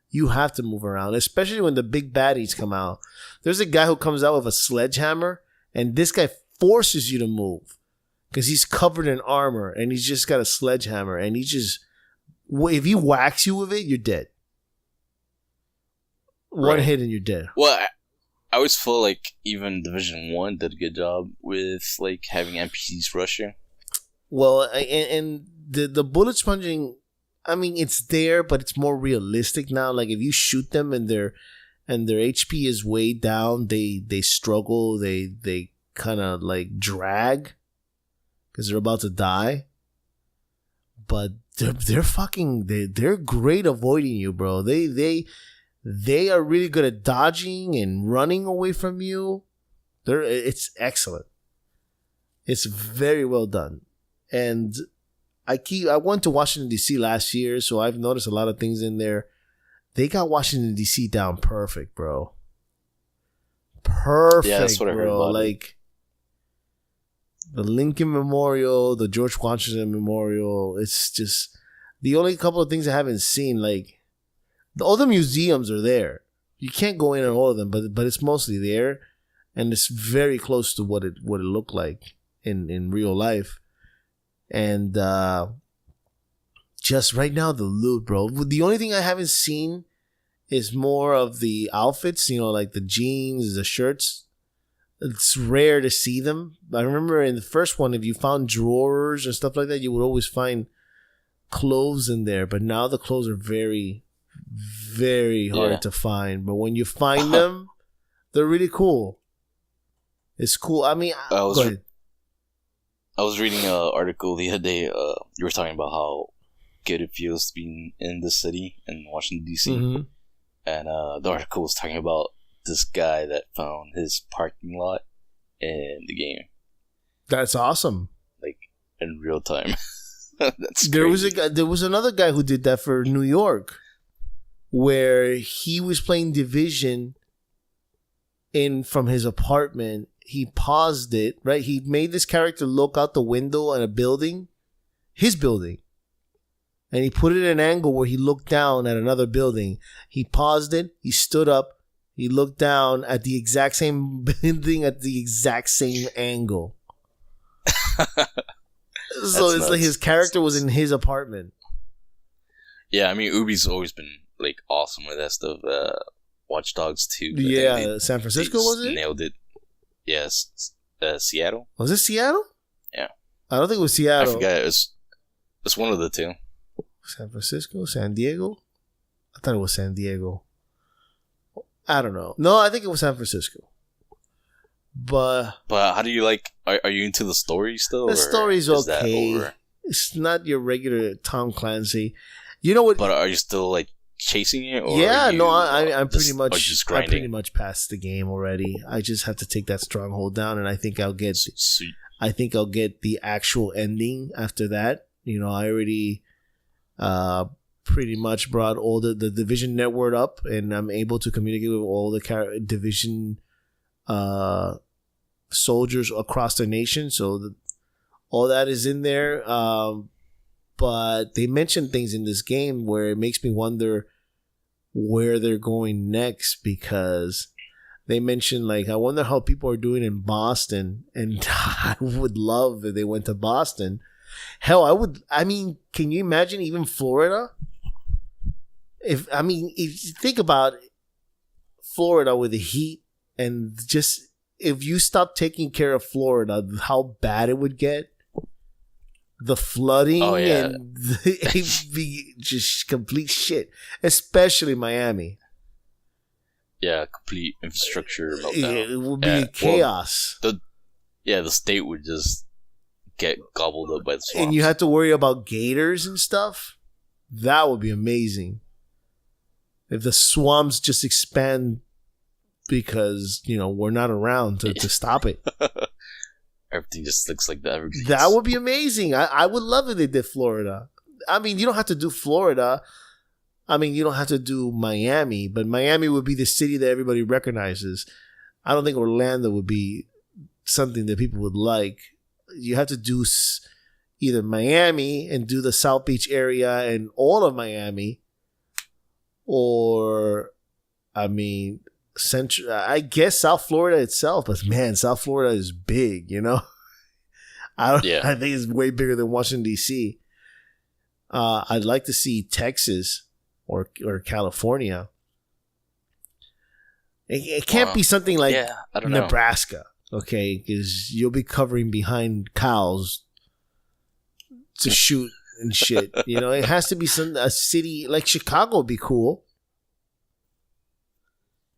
You have to move around, especially when the big baddies come out. There's a guy who comes out with a sledgehammer, and this guy forces you to move. Because he's covered in armor and he's just got a sledgehammer, and if he whacks you with it, you're dead. One hit and you're dead. Well, I always feel like even Division 1 did a good job with like having NPCs rush you. Well, and the bullet sponging, I mean, it's there, but it's more realistic now. Like if you shoot them and their HP is way down, they struggle, they kind of like drag. Because they're about to die. But they're great avoiding you, bro. They are really good at dodging and running away from you. It's excellent. It's very well done. And I went to Washington DC last year, so I've noticed a lot of things in there. They got Washington DC down perfect, bro. Perfect, yeah, that's what I heard about like. The Lincoln Memorial, the George Washington Memorial. It's just the only couple of things I haven't seen. Like all the museums are there. You can't go in on all of them, but it's mostly there, and it's very close to what it looked like in real life. And just right now, the loot, bro. The only thing I haven't seen is more of the outfits. Like the jeans, the shirts. It's rare to see them. I remember in the first one, if you found drawers and stuff like that, you would always find clothes in there. But now the clothes are very, very hard to find. But when you find them, they're really cool. It's cool. I mean, go ahead. I was reading an article the other day. You were talking about how good it feels to be in the city in Washington, D.C. Mm-hmm. And the article was talking about this guy that found his parking lot in the game. That's awesome. Like in real time. That's there crazy. There was another guy who did that for New York, where he was playing Division from his apartment. He paused it, right? He made this character look out the window at a building, his building. And he put it at an angle where he looked down at another building. He paused it. He stood up. He looked down at the exact same building at the exact same angle. So it's like his character was in his apartment. Yeah, I mean, Ubi's always been like awesome with that stuff. Watch Dogs 2. Yeah, San Francisco was it? Nailed it. Yes, Seattle. Was it Seattle? Yeah. I don't think it was Seattle. I forgot. It's one of the two. San Francisco, San Diego. I thought it was San Diego. I don't know. No, I think it was San Francisco. But how do you like? Are you into the story still? The story's okay. It's not your regular Tom Clancy. You know what? But are you still like chasing it? Or yeah, you, no, I'm just, pretty much. just grinding? I'm pretty much past the game already. I just have to take that stronghold down, and I think I'll get. Sweet. I think I'll get the actual ending after that. You know, I already pretty much brought all the Division network up, and I'm able to communicate with all the Division soldiers across the nation. So all that is in there. But they mention things in this game where it makes me wonder where they're going next, because they mentioned, like, I wonder how people are doing in Boston, and I would love if they went to Boston. Hell, I mean, can you imagine even Florida? If you think about Florida with the heat, and just if you stop taking care of Florida, how bad it would get. The flooding and it'd be just complete shit, especially Miami. Yeah, complete infrastructure meltdown. It would be chaos. Well, the state would just get gobbled up by the swamps. And you have to worry about gators and stuff. That would be amazing. If the swamps just expand because, we're not around to stop it. Everything just looks like the Everglades. That would be amazing. I would love if they did Florida. I mean, you don't have to do Florida. I mean, you don't have to do Miami, but Miami would be the city that everybody recognizes. I don't think Orlando would be something that people would like. You have to do either Miami and do the South Beach area and all of Miami, or, I mean, Central. I guess South Florida itself, but man, South Florida is big. I think it's way bigger than Washington D.C. I'd like to see Texas or California. It can't be something like I don't Nebraska, okay? Because you'll be covering behind cows to shoot and shit. It has to be a city like Chicago would be cool.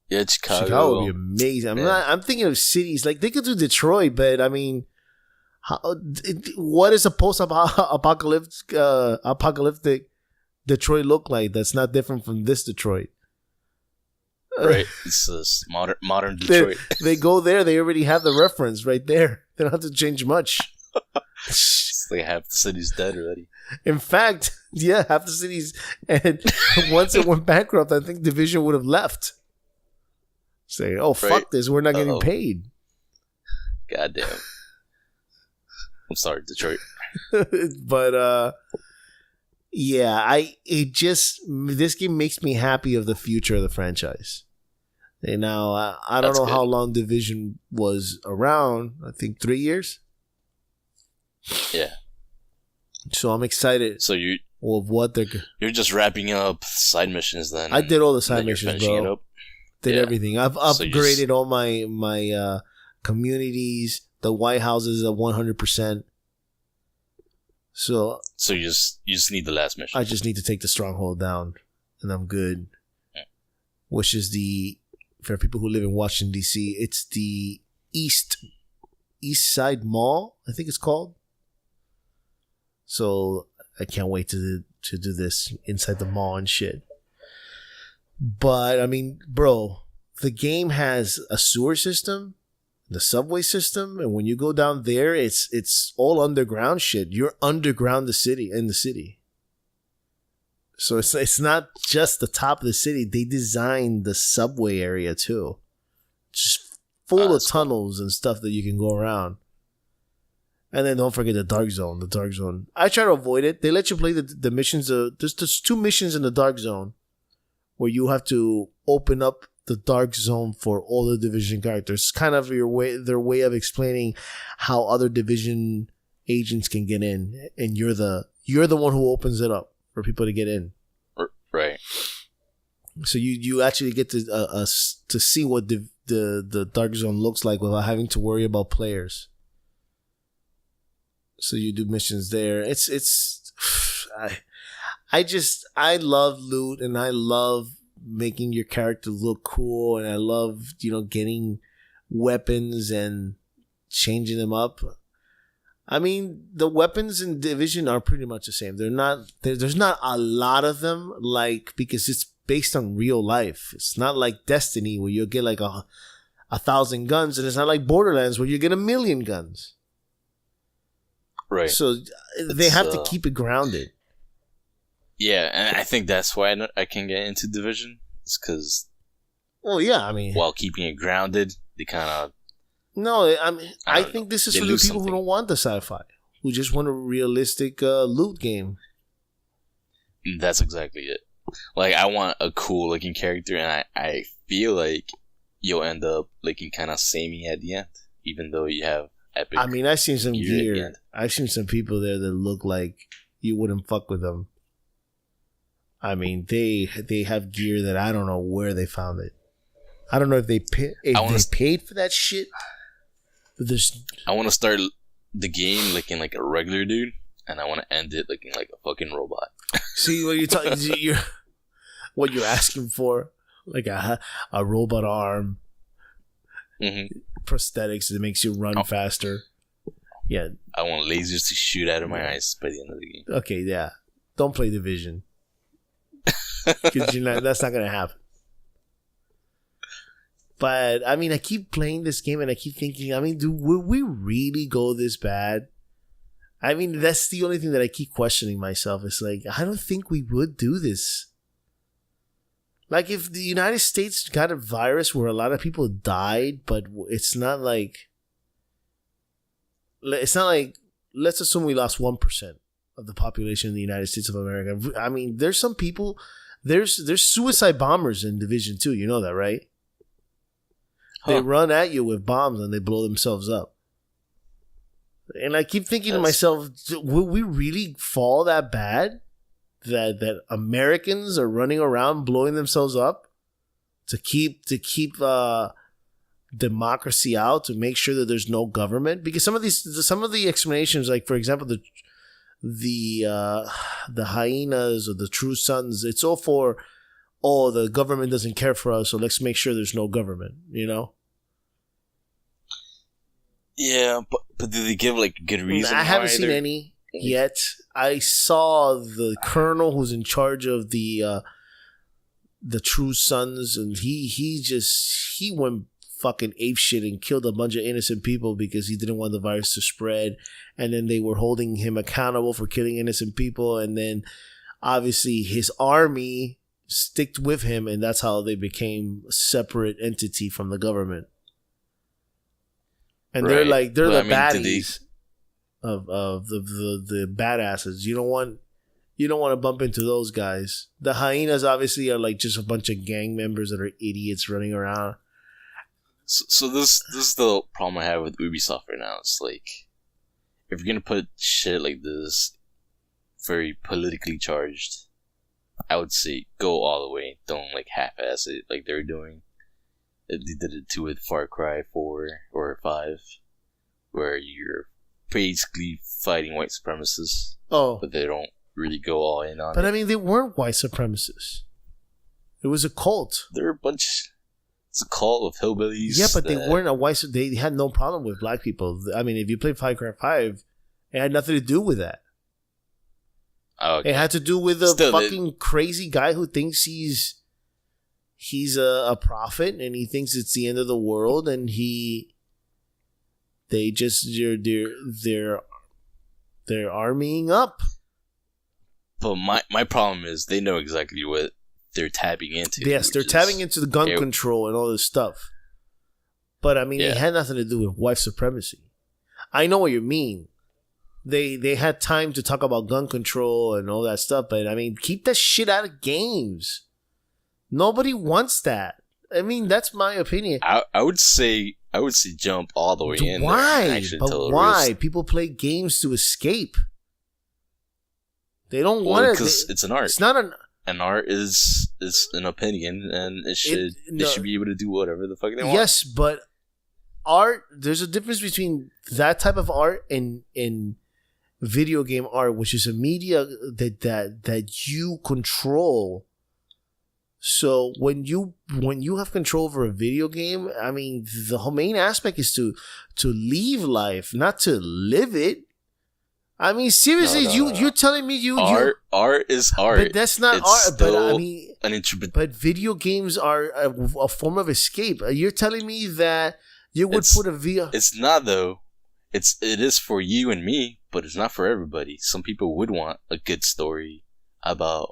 Yeah, Chicago would be amazing. I'm thinking of cities like they could do Detroit, but I mean, what does a post-apocalyptic Detroit look like? That's not different from this Detroit. Right, it's modern Detroit. They go there; they already have the reference right there. They don't have to change much. It's like half the city's dead already. In fact, half the city's. And once it went bankrupt, I think Division would have left. Say, fuck this, we're not getting paid. Goddamn. I'm sorry, Detroit. But this game makes me happy of the future of the franchise. And now I don't know how long Division was around. I think 3 years. Yeah. So I'm excited. So of what you're just wrapping up side missions then. I did all the side missions, bro. Did everything. I've upgraded all my communities. The White House is at 100%. So you just need the last mission. I just need to take the stronghold down, and I'm good. Yeah. Which is for people who live in Washington D.C., it's the East Side Mall, I think it's called. So I can't wait to do this inside the mall and shit. But I mean, bro, the game has a sewer system, the subway system, and when you go down there, it's all underground shit. You're underground in the city. So it's not just the top of the city. They designed the subway area too, just full of tunnels and stuff that you can go around. And then don't forget the dark zone. The dark zone. I try to avoid it. They let you play the missions. There's 2 missions in the dark zone, where you have to open up the dark zone for all the Division characters. It's kind of their way of explaining how other Division agents can get in, and you're the one who opens it up for people to get in. Right. So you actually get to see what the dark zone looks like without having to worry about players. So you do missions there. I love loot and I love making your character look cool, and I love, getting weapons and changing them up. I mean, the weapons in Division are pretty much the same. There's not a lot of them, because it's based on real life. It's not like Destiny where you'll get like 1,000 guns, and it's not like Borderlands where you get 1,000,000 guns. Right. So they have to keep it grounded. Yeah, and I think that's why I can get into Division. It's because... Well, yeah, I mean... While keeping it grounded, they kind of... No, I mean, I think this is for the people who don't want the sci-fi. Who just want a realistic loot game. That's exactly it. Like, I want a cool-looking character, and I feel like you'll end up looking kind of samey at the end. Even though you have epic... I mean, I've seen some gear. At I've seen some people there that look like you wouldn't fuck with them. I mean, they have gear that I don't know where they found it. I don't know if they paid for that shit. But I want to start the game looking like a regular dude, and I want to end it looking like a fucking robot. See what you're talking? What you're asking for, like a robot arm, prosthetics that makes you run faster. Yeah, I want lasers to shoot out of my eyes by the end of the game. Okay, yeah. Don't play Division. Because that's not gonna happen. But I mean, I keep playing this game and I keep thinking, I mean, will we really go this bad? I mean, that's the only thing that I keep questioning myself. It's like, I don't think we would do this. Like, if the United States got a virus where a lot of people died, but it's not like, let's assume we lost 1% of the population in the United States of America. I mean, there's some people, there's suicide bombers in Division 2. You know that, right? They run at you with bombs and they blow themselves up. And I keep thinking to myself, will we really fall that bad? That Americans are running around blowing themselves up to keep democracy out, to make sure that there's no government? Because some of the explanations, like for example the hyenas or the true sons, it's all for, the government doesn't care for us, so let's make sure there's no government, Yeah, but did they give like good reason? I haven't seen any yet. I saw the colonel who's in charge of the True Sons, and he went fucking apeshit and killed a bunch of innocent people because he didn't want the virus to spread. And then they were holding him accountable for killing innocent people, and then obviously his army sticked with him, and that's how they became a separate entity from the government. And they're the baddies of the badasses. You don't want to bump into those guys. The hyenas obviously are like just a bunch of gang members that are idiots running around. So this is the problem I have with Ubisoft right now. It's like, if you're gonna put shit like this, very politically charged, I would say go all the way. Don't like half-ass it like they're doing. They did it too with Far Cry 4 or 5, where you're basically fighting white supremacists. Oh. But they don't really go all in on it. But I mean, they weren't white supremacists. It was a cult. They're a bunch... It's a cult of hillbillies. Yeah, but they weren't a white... They had no problem with black people. I mean, if you played Far Cry 5, it had nothing to do with that. Okay. It had to do with a crazy guy who thinks he's a prophet, and he thinks it's the end of the world, and they're armying up. But my problem is they know exactly what they're tapping into. Yes, they're tapping into the gun control and all this stuff. But I mean, it had nothing to do with white supremacy. I know what you mean. They had time to talk about gun control and all that stuff, but I mean, keep that shit out of games. Nobody wants that. I mean, that's my opinion. I would say jump all the way in. Why? But why? People play games to escape. They don't want it because it's an art. It's not an art is an opinion, and they should be able to do whatever the fuck they want. Yes, but art. There's a difference between that type of art and video game art, which is a media that you control. So when you have control over a video game, I mean, the whole main aspect is to live life, not to live it. I mean, seriously, you're telling me art is art. But that's not it's art. But I mean, but video games are a form of escape. You're telling me that you would put a VR. It's not though. It is for you and me, but it's not for everybody. Some people would want a good story about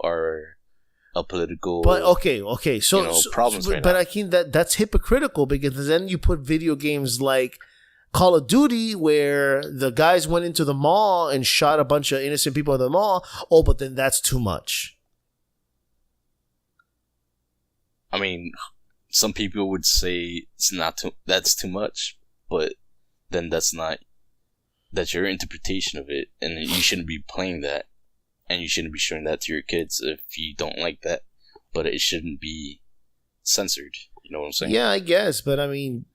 a political. But okay, so problems. Right but now. I think that's hypocritical, because then you put video games like Call of Duty, where the guys went into the mall and shot a bunch of innocent people in the mall. Oh, but then that's too much. I mean, some people would say that's too much, but then that's your interpretation of it, and you shouldn't be playing that, and you shouldn't be showing that to your kids if you don't like that. But it shouldn't be censored. You know what I'm saying? Yeah, I guess, but I mean,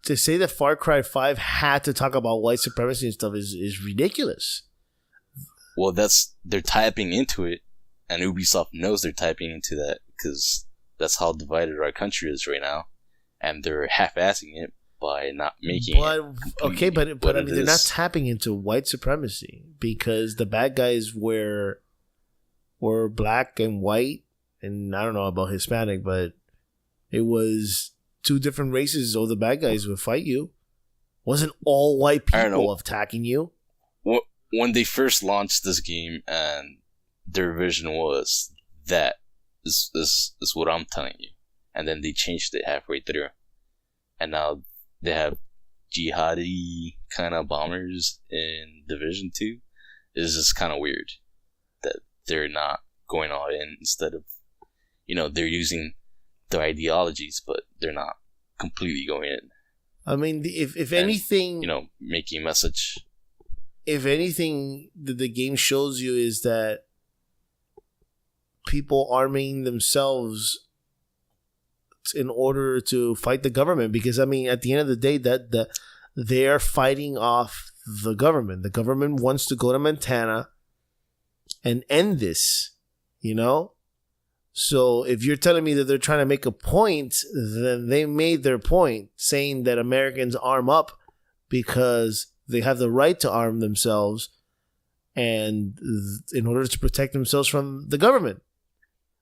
to say that Far Cry 5 had to talk about white supremacy and stuff is ridiculous. Well, they're tapping into it, and Ubisoft knows they're tapping into that, because that's how divided our country is right now, and they're half-assing it by not making it. Okay, but I mean, they're not tapping into white supremacy, because the bad guys were black and white, and I don't know about Hispanic, but it was two different races, or the bad guys would fight you. Wasn't all white people attacking you. When they first launched this game, and their vision was that is what I'm telling you, and then they changed it halfway through, and now they have jihadi kind of bombers in Division 2. It's just kind of weird that they're not going all in, instead of, they're using their ideologies, but they're not completely going in. I mean, if anything, making a message. If anything, the game shows you is that people arming themselves in order to fight the government, because I mean, at the end of the day, that they are fighting off the government. The government wants to go to Montana and end this, So if you're telling me that they're trying to make a point, then they made their point, saying that Americans arm up because they have the right to arm themselves, and in order to protect themselves from the government,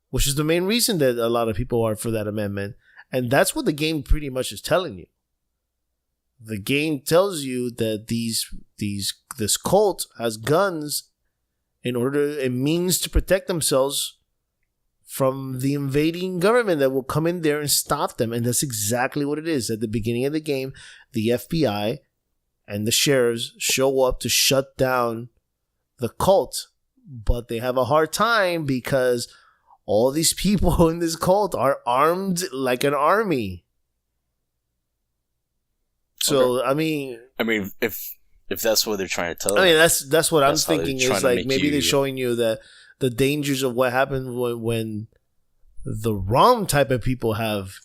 which is the main reason that a lot of people are for that amendment. And that's what the game pretty much is telling you. The game tells you that this cult has guns it means to protect themselves from the invading government that will come in there and stop them. And that's exactly what it is. At the beginning of the game, the FBI and the sheriffs show up to shut down the cult, but they have a hard time because all these people in this cult are armed like an army. So, okay. I mean, if that's what they're trying to tell, I mean, that's what I'm thinking, is like maybe they're showing you the dangers of what happens when the wrong type of people have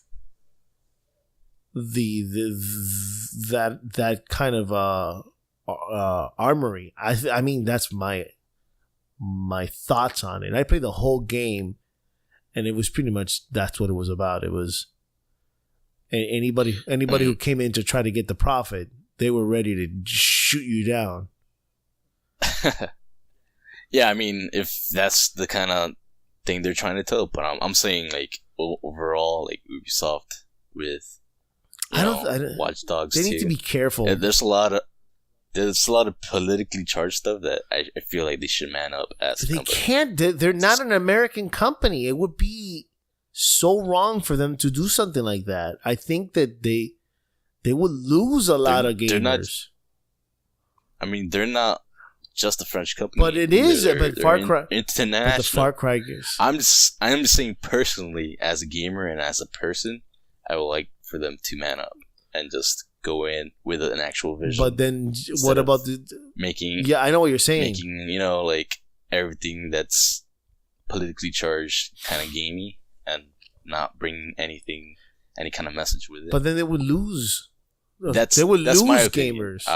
that kind of armory. I mean, that's my thoughts on it. I played the whole game, and it was pretty much that's what it was about. It was anybody who came in to try to get the profit, they were ready to shoot you down. Yeah, I mean, if that's the kind of thing they're trying to tell, but I'm saying, like, overall, like Ubisoft with Watch Dogs, they need to be careful. Yeah, there's a lot of politically charged stuff that I feel like they should man up as a company. They can't. They're not an American company. It would be so wrong for them to do something like that. I think that they would lose a lot of gamers. They're not just a French company, but it is. But Far Cry international. But the Far Cry games. I'm just saying personally, as a gamer and as a person, I would like for them to man up and just go in with an actual vision. But then, what about making? Yeah, I know what you're saying. Making like everything that's politically charged, kind of gamey, and not bringing any kind of message with it. But then they would lose. That's lose my gamers.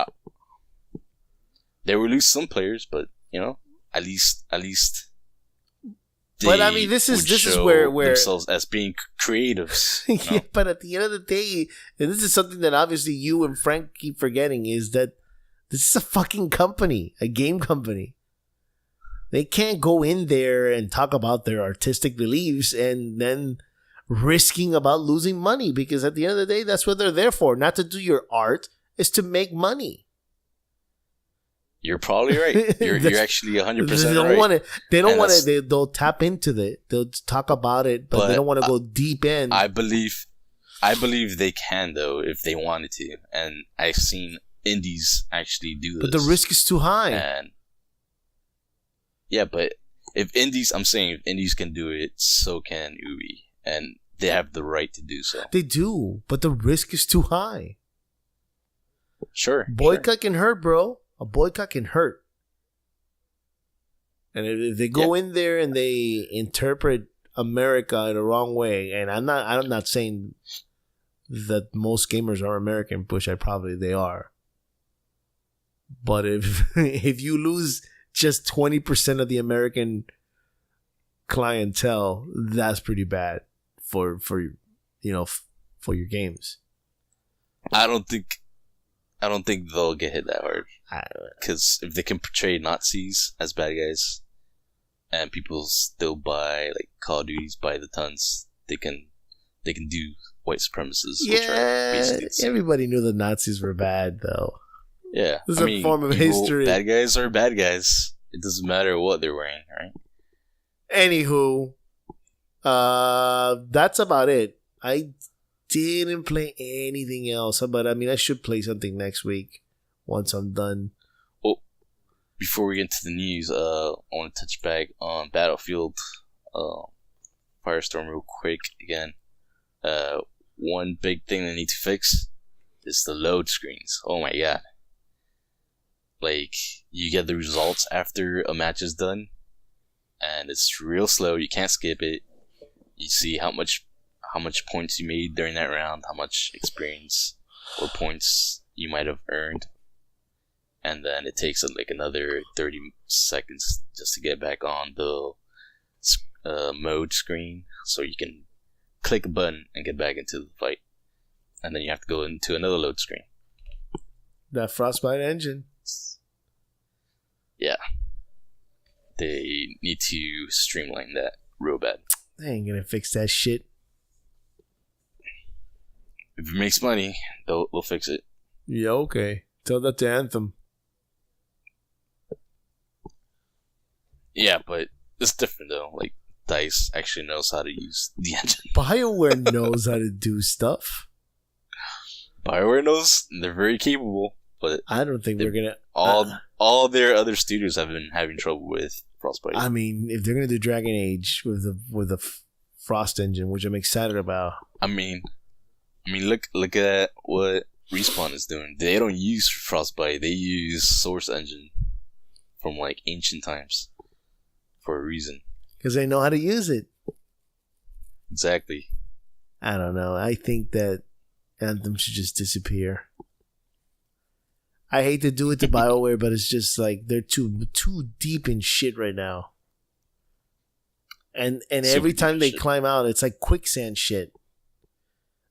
they will lose some players, but at least. But I mean, this is where themselves as being creatives. Yeah, but at the end of the day, and this is something that obviously you and Frank keep forgetting, is that this is a fucking company, a game company. They can't go in there and talk about their artistic beliefs and then risking about losing money, because at the end of the day, that's what they're there for. Not to do your art, is to make money. You're probably right. You're actually 100% they don't right. Want it. They don't want it. They'll tap into it. They'll talk about it, but they don't want to go deep in. I believe they can, though, if they wanted to. And I've seen indies actually do this. But the risk is too high. And yeah, but if indies can do it, so can Ubi. And they have the right to do so. They do, but the risk is too high. Sure. Boycott can hurt, bro. A boycott can hurt. And if they go in there and they interpret America in the wrong way, and I'm not saying that most gamers are American, which they are. But if you lose just 20% of the American clientele, that's pretty bad for your games. I don't think they'll get hit that hard. Because if they can portray Nazis as bad guys, and people still buy like Call of Duties by the tons, they can do white supremacists. Yeah, which are basically everybody knew the Nazis were bad, though. Yeah, this is a form of history. Bad guys are bad guys. It doesn't matter what they're wearing, right? Anywho, that's about it. I didn't play anything else, but I mean, I should play something next week once I'm done. Well, before we get into the news, I want to touch back on Battlefield Firestorm real quick again. One big thing they need to fix is the load screens. Oh my god. Like, you get the results after a match is done, and it's real slow. You can't skip it. You see how much points you made during that round, how much experience or points you might have earned, and then it takes like another 30 seconds just to get back on the mode screen, so you can click a button and get back into the fight, and then you have to go into another load screen. That Frostbite engine. Yeah, they need to streamline that real bad. They ain't gonna fix that shit. If it makes money, they'll fix it. Yeah, okay. Tell that to Anthem. Yeah, but it's different though. Like, DICE actually knows how to use the engine. BioWare knows how to do stuff. BioWare knows. They're very capable, but I don't think we're gonna. All their other studios have been having trouble with Frostbite. I mean, if they're gonna do Dragon Age with the Frost engine, which I'm excited about. I mean, look at what Respawn is doing. They don't use Frostbite. They use Source Engine from like ancient times for a reason. Because they know how to use it. Exactly. I don't know. I think that Anthem should just disappear. I hate to do it to BioWare, but it's just like they're too deep in shit right now. And every time they climb out, it's like quicksand shit.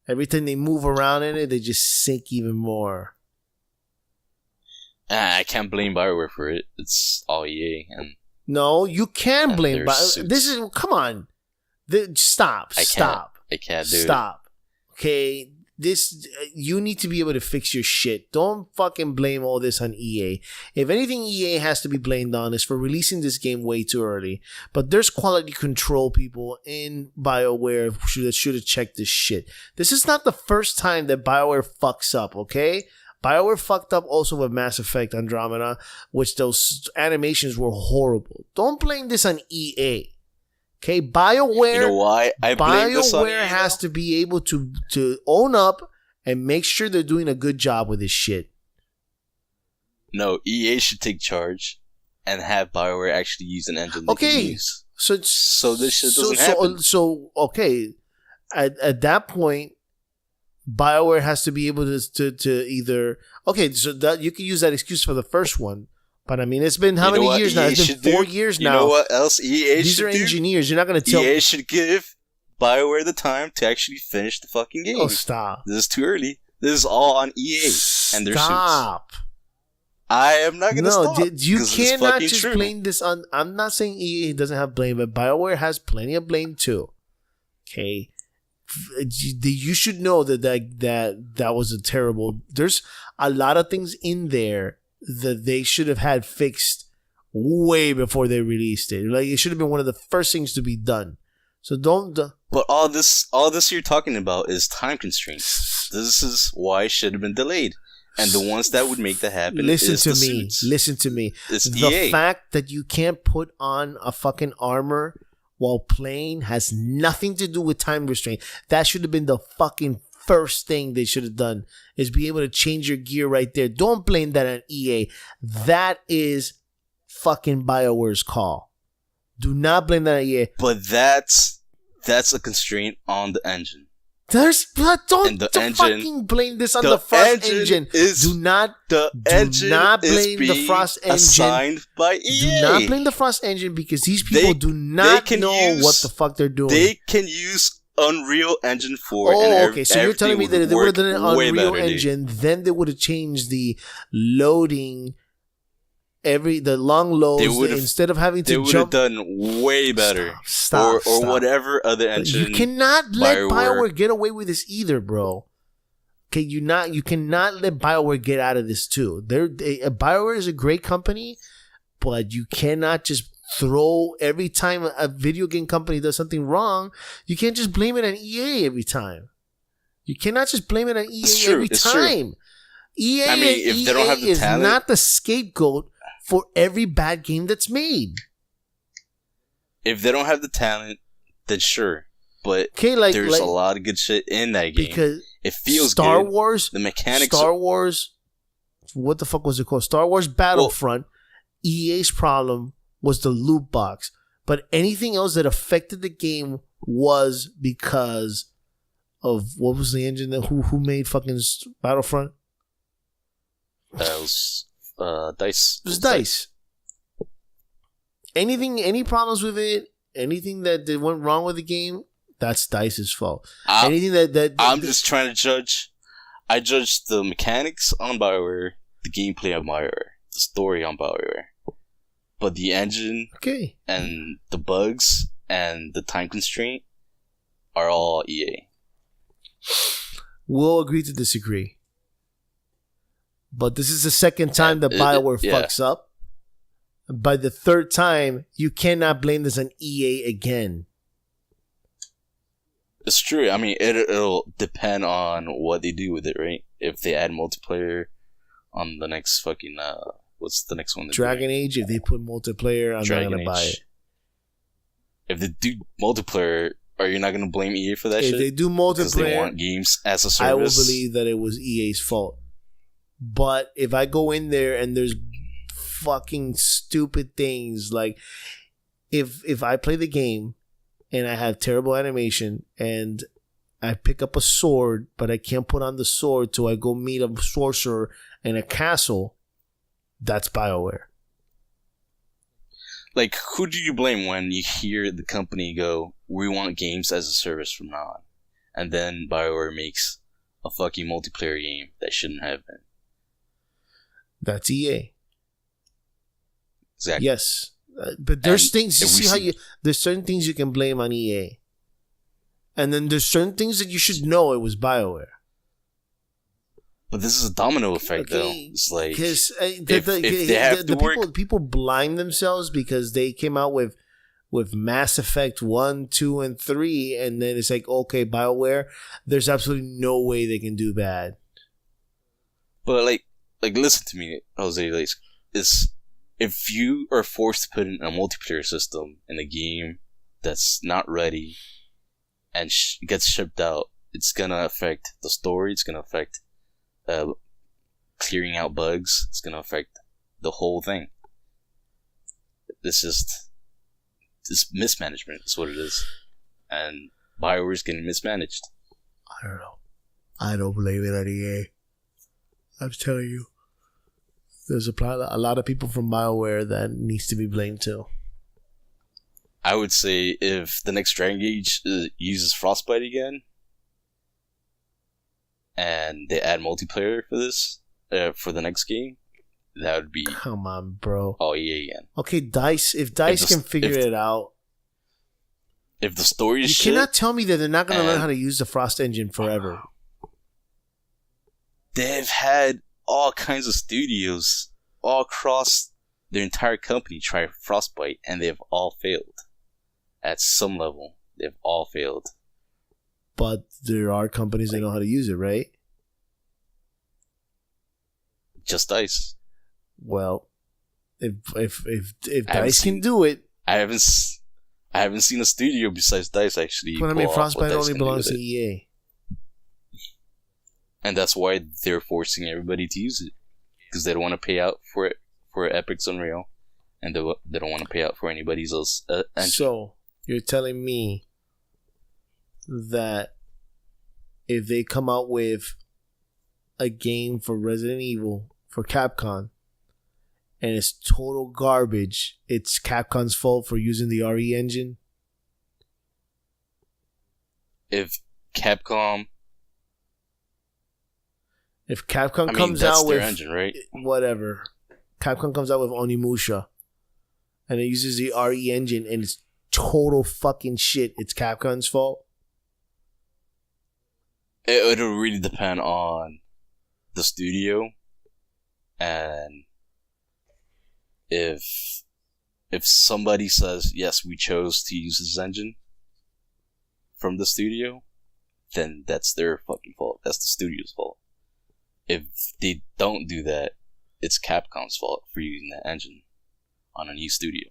Every time they move around in it, they just sink even more. I can't blame BioWare for it. It's all EA. No, you can blame BioWare. This is, come on. Stop. I can't do it. Stop. Okay? You need to be able to fix your shit. Don't fucking blame all this on EA. If anything, EA has to be blamed on is for releasing this game way too early. But there's quality control people in BioWare that should have checked this shit. This is not the first time that BioWare fucks up, okay? BioWare fucked up also with Mass Effect Andromeda, which those animations were horrible. Don't blame this on EA. Okay, BioWare. You know why I blame this on BioWare has to be able to own up and make sure they're doing a good job with this shit. No, EA should take charge and have BioWare actually use an engine they can use. So this shit doesn't happen. So okay, at that point, BioWare has to be able to either, okay, so that you can use that excuse for the first one, But I mean, it's been how many years now? It's been 4 years now. You know what else EA These should are do? engineers. You're not going to tell EA should give BioWare the time to actually finish the fucking game. Oh, stop. This is too early. This is all on EA and their suits. Stop. I am not going to stop. You cannot just true. blame this on... I'm not saying EA doesn't have blame, but BioWare has plenty of blame too. Okay? You should know that was a terrible... There's a lot of things in there that they should have had fixed way before they released it. Like, it should have been one of the first things to be done. So don't... But all this you're talking about is time constraints. This is why it should have been delayed. And the ones that would make that happen Listen to me. It's the EA. fact that you can't put on a fucking armor while playing has nothing to do with time restraint. That should have been the fucking first thing they should have done, is be able to change your gear right there. Don't blame that on EA. That is fucking BioWare's call. Do not blame that on EA. But that's a constraint on the engine. Don't engine, fucking blame this on the Frost engine. Do not blame the Frost engine. Assigned by EA. Do not blame the Frost engine, because these people do not know what the fuck they're doing. They can use Unreal Engine 4. Okay. So you're telling me that if they would have done an Unreal Engine, then they would have changed the loading. The long loads, instead of having to jump, they would have done way better. Stop. Or whatever other engine. You cannot let BioWare get away with this either, bro. Okay, you cannot let BioWare get out of this too. BioWare is a great company, but you cannot just throw every time a video game company does something wrong. You can't just blame it on EA every time. You cannot just blame it on EA every time. EA, I mean, if they don't have the is talent, not the scapegoat for every bad game that's made. If they don't have the talent, then sure. But there's a lot of good shit in that game. Because it feels Star good. Wars, the mechanics. Star Wars, what the fuck was it called? Star Wars Battlefront. EA's problem was the loot box. But anything else that affected the game was because of, what was the engine that who made fucking Battlefront? It was DICE. It was DICE. Any problems with it, anything that went wrong with the game, that's DICE's fault. Anything that I'm just trying to judge. I judge the mechanics on BioWare, the gameplay on BioWare, the story on BioWare. But the engine and the bugs and the time constraint are all EA. We'll agree to disagree. But this is the second time that BioWare fucks up. By the third time, you cannot blame this on EA again. It's true. I mean, it'll depend on what they do with it, right? If they add multiplayer on the next fucking... what's the next one? Dragon Age, if they put multiplayer, I'm not going to buy it. If they do multiplayer, are you not going to blame EA for that shit? If they do multiplayer... Because they want games as a service. I will believe that it was EA's fault. But if I go in there and there's fucking stupid things, like if I play the game and I have terrible animation and I pick up a sword, but I can't put on the sword till I go meet a sorcerer in a castle, that's BioWare. Like, who do you blame when you hear the company go, we want games as a service from now on? And then BioWare makes a fucking multiplayer game that shouldn't have been. That's EA. Exactly. Yes. But there's things, there's certain things you can blame on EA. And then there's certain things that you should know it was BioWare. But this is a domino effect, though. It's like, because if they have to work... people blind themselves because they came out with Mass Effect 1, 2, and 3, and then it's like, okay, BioWare, there's absolutely no way they can do bad. But like listen to me, Jose. Like, if you are forced to put in a multiplayer system in a game that's not ready and gets shipped out, it's gonna affect the story. It's gonna affect clearing out bugs. It's gonna affect the whole thing. This mismanagement is what it is, and BioWare is getting mismanaged. I don't know. I don't blame it on EA. I'm telling you. There's a lot of people from BioWare that needs to be blamed too. I would say if the next Dragon Age uses Frostbite again, and they add multiplayer for this, for the next game, that would be... Come on, bro. Oh, EA again. Okay, DICE. If DICE can figure it out... If the story is shit... You cannot tell me that they're not going to learn how to use the Frost engine forever. They've had all kinds of studios all across their entire company try Frostbite, and they've all failed. At some level, they've all failed. But there are companies that know how to use it, right? Just DICE. Well, if DICE can do it, I haven't seen a studio besides DICE actually. But I mean, Frostbite only belongs to EA, and that's why they're forcing everybody to use it, because they don't want to pay out for it for Epic's Unreal, and they don't want to pay out for anybody's else. So you're telling me that if they come out with a game for Resident Evil for Capcom and it's total garbage, it's Capcom's fault for using the RE engine? If Capcom comes out with engine, right? Whatever, Capcom comes out with Onimusha and it uses the RE engine and it's total fucking shit, it's Capcom's fault? It'll really depend on the studio, and if somebody says, yes, we chose to use this engine from the studio, then that's their fucking fault. That's the studio's fault. If they don't do that, it's Capcom's fault for using that engine on a new studio.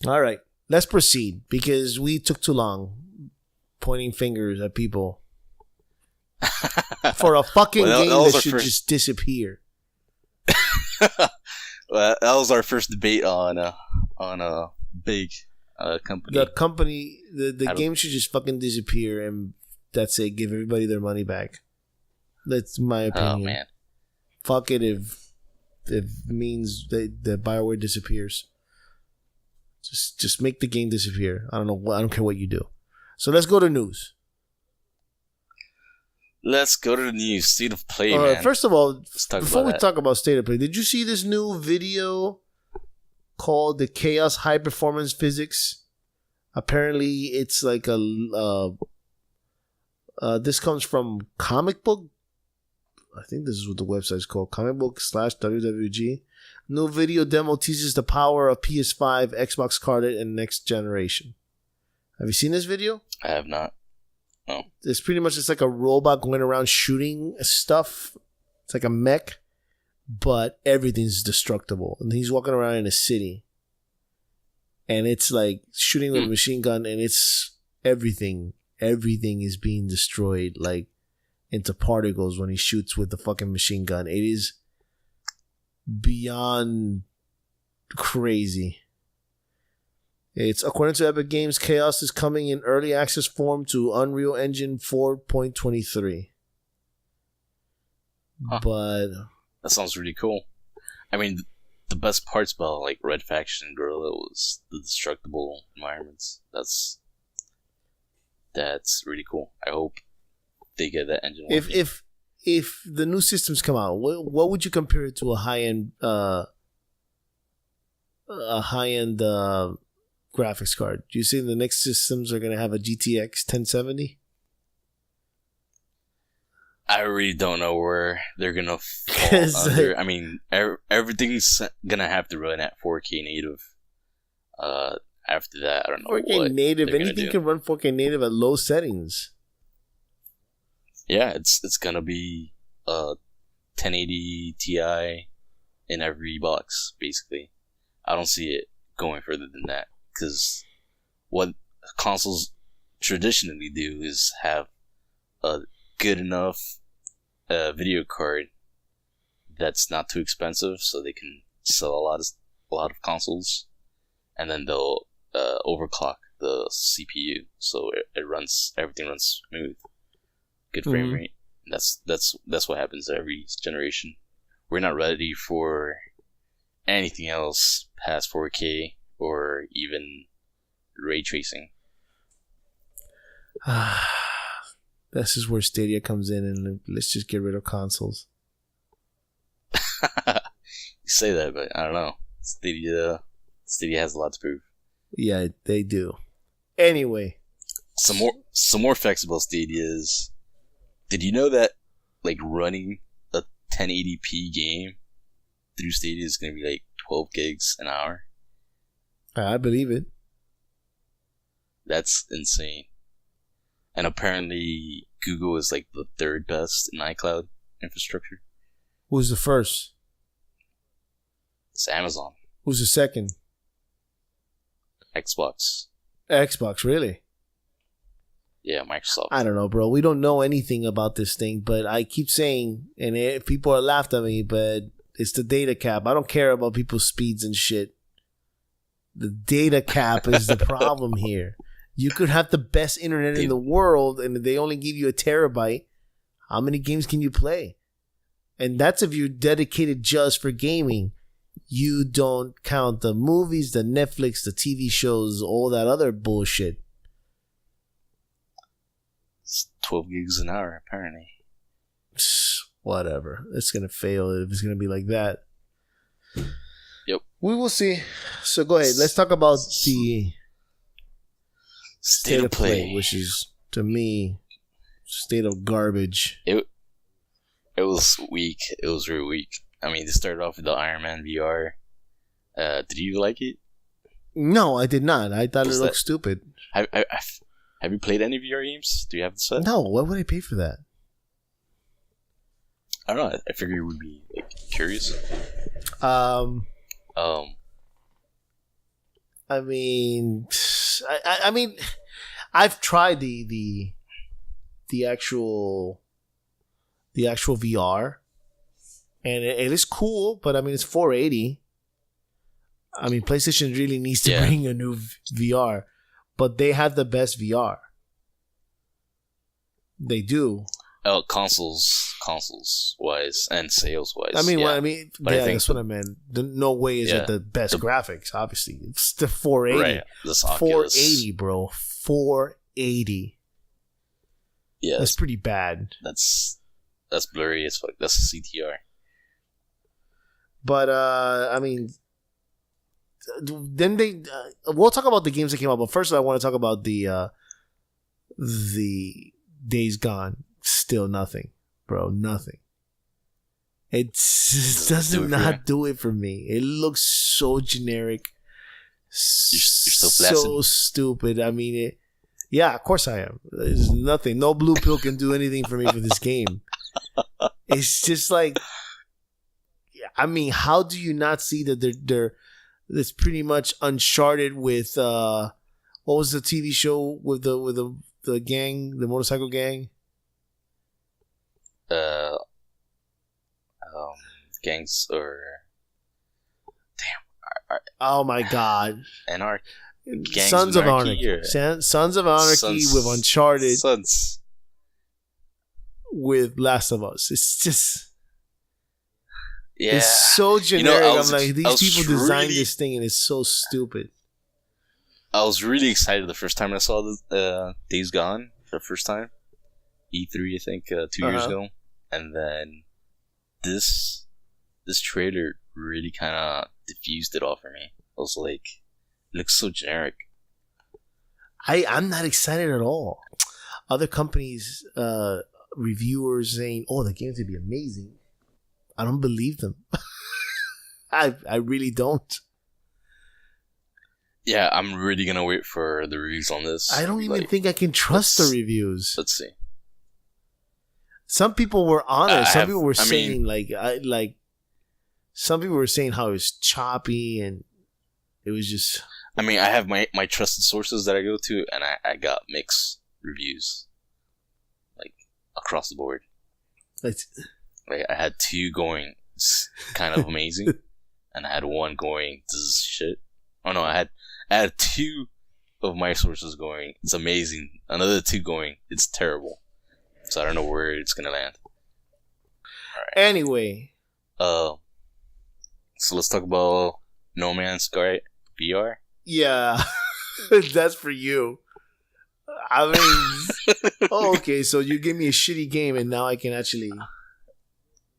All right, let's proceed, because we took too long pointing fingers at people for a fucking game that should just disappear. Well, that was our first debate on a big company. The game should just fucking disappear, and that's it. Give everybody their money back. That's my opinion. Oh man, fuck it if it means that BioWare disappears. Just make the game disappear. I don't care what you do. So let's go to news. Let's go to the news. State of play, man. First of all, before we talk about state of play, did you see this new video called the Chaos High Performance Physics? Apparently, it's like this comes from Comic Book. I think this is what the website's called. Comic Book /WWG. New video demo teases the power of PS5, Xbox carded, and next generation. Have you seen this video? I have not. No. It's pretty much just like a robot going around shooting stuff. It's like a mech, but everything's destructible. And he's walking around in a city. And it's like shooting with a machine gun, and it's everything. Everything is being destroyed, like into particles when he shoots with the fucking machine gun. It is beyond crazy. It's according to Epic Games, Chaos is coming in early access form to Unreal Engine 4.23. But that sounds really cool. I mean, the best parts about like Red Faction and Guerrilla was the destructible environments. That's really cool. I hope they get that engine working. If the new systems come out, what would you compare it to? A high end graphics card? Do you think the next systems are going to have a GTX 1070? I really don't know where they're going to fall under. I mean, everything's going to have to run at 4K native. After that, I don't know 4K native, anything can run 4K native at low settings. Yeah, it's going to be 1080 Ti in every box, basically. I don't see it going further than that. Because what consoles traditionally do is have a good enough video card that's not too expensive, so they can sell a lot of consoles, and then they'll overclock the CPU, so everything runs smooth, good frame rate. That's what happens every generation. We're not ready for anything else past 4K or even ray tracing. This is where Stadia comes in, and let's just get rid of consoles. You say that, but I don't know. Stadia has a lot to prove. Yeah, they do. Anyway, some more facts about Stadia is, did you know that like running a 1080p game through Stadia is going to be like 12 gigs an hour? I believe it. That's insane. And apparently Google is like the third best in iCloud infrastructure. Who's the first? It's Amazon. Who's the second? Xbox. Xbox, really? Yeah, Microsoft. I don't know, bro. We don't know anything about this thing, but I keep saying, and people are laughed at me, but it's the data cap. I don't care about people's speeds and shit. The data cap is the problem here. You could have the best internet in the world, and they only give you a terabyte. How many games can you play? And that's if you're dedicated just for gaming. You don't count the movies, the Netflix, the TV shows, all that other bullshit. It's 12 gigs an hour, apparently. Whatever. It's going to fail if it's going to be like that. Yep. We will see. So go ahead. Let's talk about the state of play, which is, to me, state of garbage. It was weak. It was really weak. I mean, they started off with the Iron Man VR. Did you like it? No, I did not. I thought it looked stupid. Have you played any VR games? Do you have the set? No. Why would I pay for that? I don't know. I figured you would be like, curious. I mean, I mean, I've tried the actual VR, and it is cool, but I mean, it's $480. I mean, PlayStation really needs to bring a new VR, but they have the best VR. They do. Consoles wise and sales wise. I mean, that's what I meant. No way is it the best graphics. Obviously, it's the 480. Right. The 480, bro. 480. Yeah, that's pretty bad. That's blurry as fuck. That's a CTR. But I mean, then we'll talk about the games that came out. But first, I want to talk about the Days Gone. Still nothing, bro. Nothing. It does not do it for me. It looks so generic. You're so stupid. I mean, yeah, of course I am. There's nothing. No blue pill can do anything for me for this game. It's just like, I mean, how do you not see that they're it's pretty much Uncharted with what was the TV show with the gang, the motorcycle gang? Gangs or oh my god, Sons of Anarchy. Sons of Anarchy with Uncharted. With Last of Us. It's just it's so generic. I'm like, these people designed this thing and it's so stupid. I was really excited the first time I saw the Days Gone for the first time. E3, I think, 2 years ago. And then this trailer really kind of diffused it all for me. I was like, it looks so generic. I'm not excited at all. Other companies, reviewers saying, "Oh, the game's gonna be amazing." I don't believe them. I really don't. Yeah, I'm really gonna wait for the reviews on this. I don't even think I can trust the reviews. Let's see. Some people were honest. Some people were saying some people were saying how it was choppy and it was just. I mean, I have my trusted sources that I go to, and I got mixed reviews, like across the board. Like I had 2 going, it's kind of amazing, and I had 1 going, this is shit. Oh no, I had 2 of my sources going, it's amazing. Another 2 going, it's terrible. So I don't know where it's gonna land. Anyway. So let's talk about No Man's Sky VR. Yeah. That's for you. I mean, okay, so you give me a shitty game and now I can actually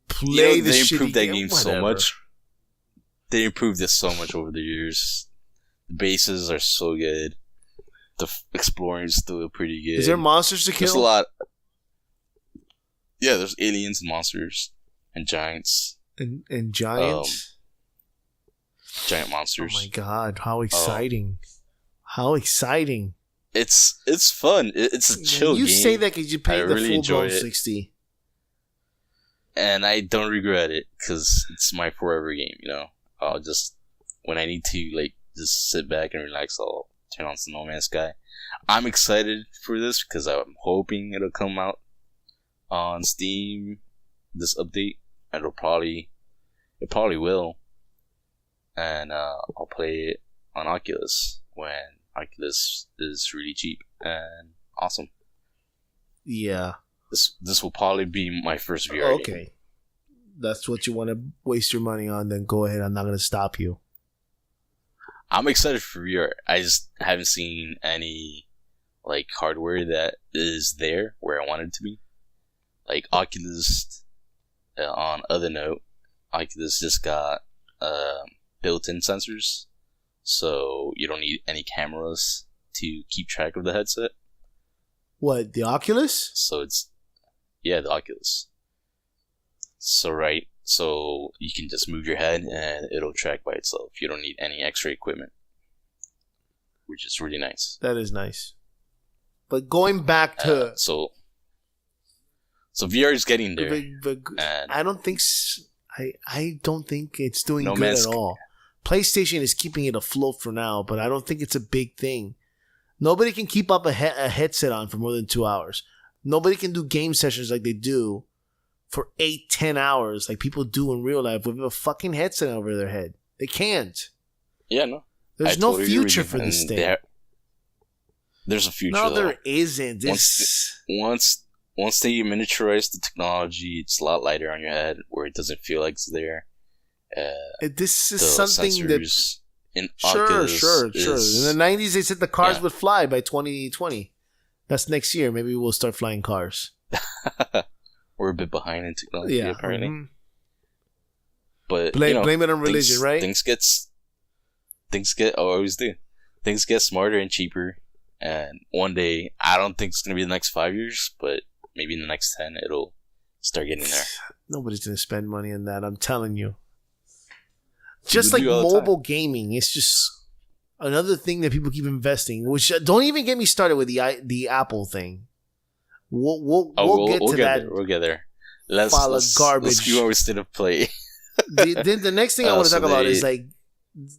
play the they shitty improved that game game so much. They improved it so much over the years. The bases are so good. The exploring is still pretty good. Is there monsters to kill? There's a lot. Yeah, there's aliens and monsters and giants. And giants? Giant monsters. Oh my god, how exciting. How exciting. It's fun. It's a chill game. You say that because you paid the really full blown enjoy it. 60. And I don't regret it because it's my forever game, you know. I'll just, when I need to, like, just sit back and relax, I'll turn on some No Man's Sky. I'm excited for this because I'm hoping it'll come out on Steam, this update. It probably will. And I'll play it on Oculus when Oculus is really cheap and awesome. Yeah. This will probably be my first VR game. Okay. That's what you want to waste your money on, then go ahead. I'm not going to stop you. I'm excited for VR. I just haven't seen any like hardware that is there where I want it to be. Like Oculus, on other note, Oculus just got built-in sensors, so you don't need any cameras to keep track of the headset. What, the Oculus? So the Oculus. So you can just move your head and it'll track by itself. You don't need any extra equipment, which is really nice. That is nice. But going back to so VR is getting there. but I don't think I don't think it's doing No good Man's at all. PlayStation is keeping it afloat for now, but I don't think it's a big thing. Nobody can keep up a headset on for more than 2 hours. Nobody can do game sessions like they do for 8-10 hours like people do in real life with a fucking headset over their head. They can't. Yeah, no. There's no future for this thing. There's a future. No, though. there isn't. Once they miniaturize the technology, it's a lot lighter on your head where it doesn't feel like it's there. This is the something that... sensors in Sure. Oculus In the 90s, they said the cars Yeah. would fly by 2020. That's next year. Maybe we'll start flying cars. We're a bit behind in technology, Yeah. apparently. Mhm. But Blame you know, it on religion, right? Things get. Oh, I always do. Things get smarter and cheaper, and one day, I don't think it's gonna be the next 5 years, but maybe in the next 10, it'll start getting there. Nobody's going to spend money on that, I'm telling you. People Just like do all the mobile gaming, it's just another thing that people keep investing. Which don't even get me started with the Apple thing. We'll get to that. We'll get there. Let's garbage. Let's keep our state of play. The next thing I want to so talk about is like,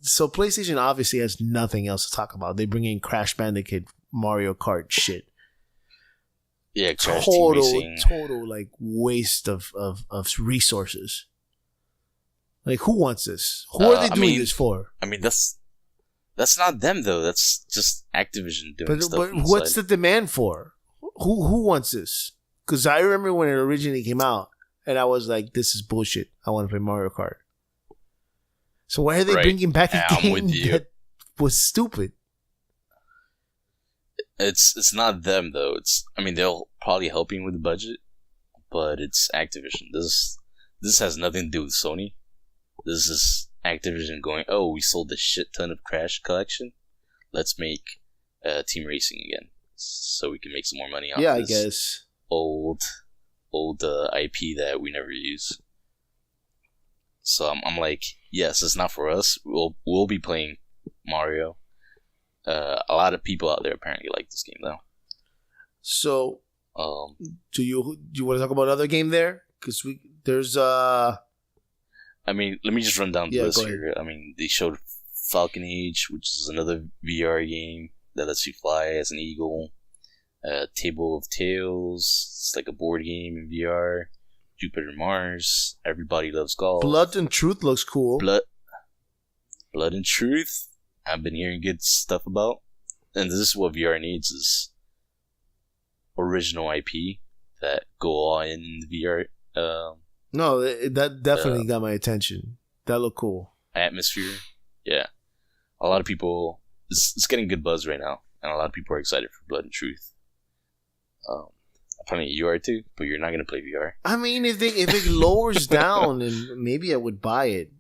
so PlayStation obviously has nothing else to talk about. They bring in Crash Bandicoot, Mario Kart shit. Yeah, Crash Team Racing. Total like waste of resources. Like, who wants this? Who are they doing this for? I mean, that's not them though. That's just Activision doing stuff. But what's the demand for? Who wants this? Because I remember when it originally came out, and I was like, "This is bullshit. I want to play Mario Kart." So why are they bringing back a game that was stupid? It's not them though. They'll probably helping with the budget, but it's Activision. This has nothing to do with Sony. This is Activision going, oh, we sold a shit ton of Crash Collection. Let's make Team Racing again, so we can make some more money on this I guess old IP that we never use. So I'm like, yes, it's not for us. We'll be playing Mario. A lot of people out there apparently like this game though. So, do you want to talk about another game there? Because there's let me just run down the list go here. I mean, they showed Falcon Age, which is another VR game that lets you fly as an eagle. Table of Tales, it's like a board game in VR. Jupiter Mars, Everybody Loves Golf. Blood and Truth looks cool. Blood and Truth, I've been hearing good stuff about. And this is what VR needs, is original IP that go all in VR No, that definitely got my attention. That looked cool. atmosphere. Yeah, a lot of people. It's getting good buzz right now, and a lot of people are excited for Blood and Truth. Apparently you are too, but you're not gonna play VR. I mean, if it lowers down, then maybe I would buy it.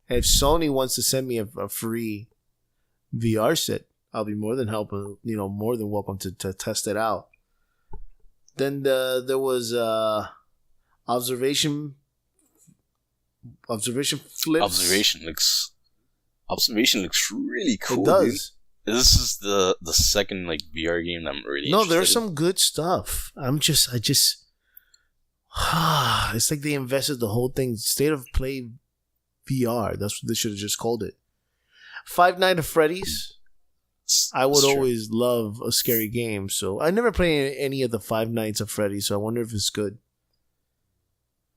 If Sony wants to send me a free VR set, I'll be more than welcome to test it out. Then there was observation flips. Observation looks really cool. It does. Dude. This is the second VR game that I'm really No, interested there's in. some good stuff. I just it's like they invested the whole thing. State of Play VR. That's what they should have just called it. Five Nights at Freddy's. I would always love a scary game, so I never played any of the Five Nights at Freddy's, so I wonder if it's good.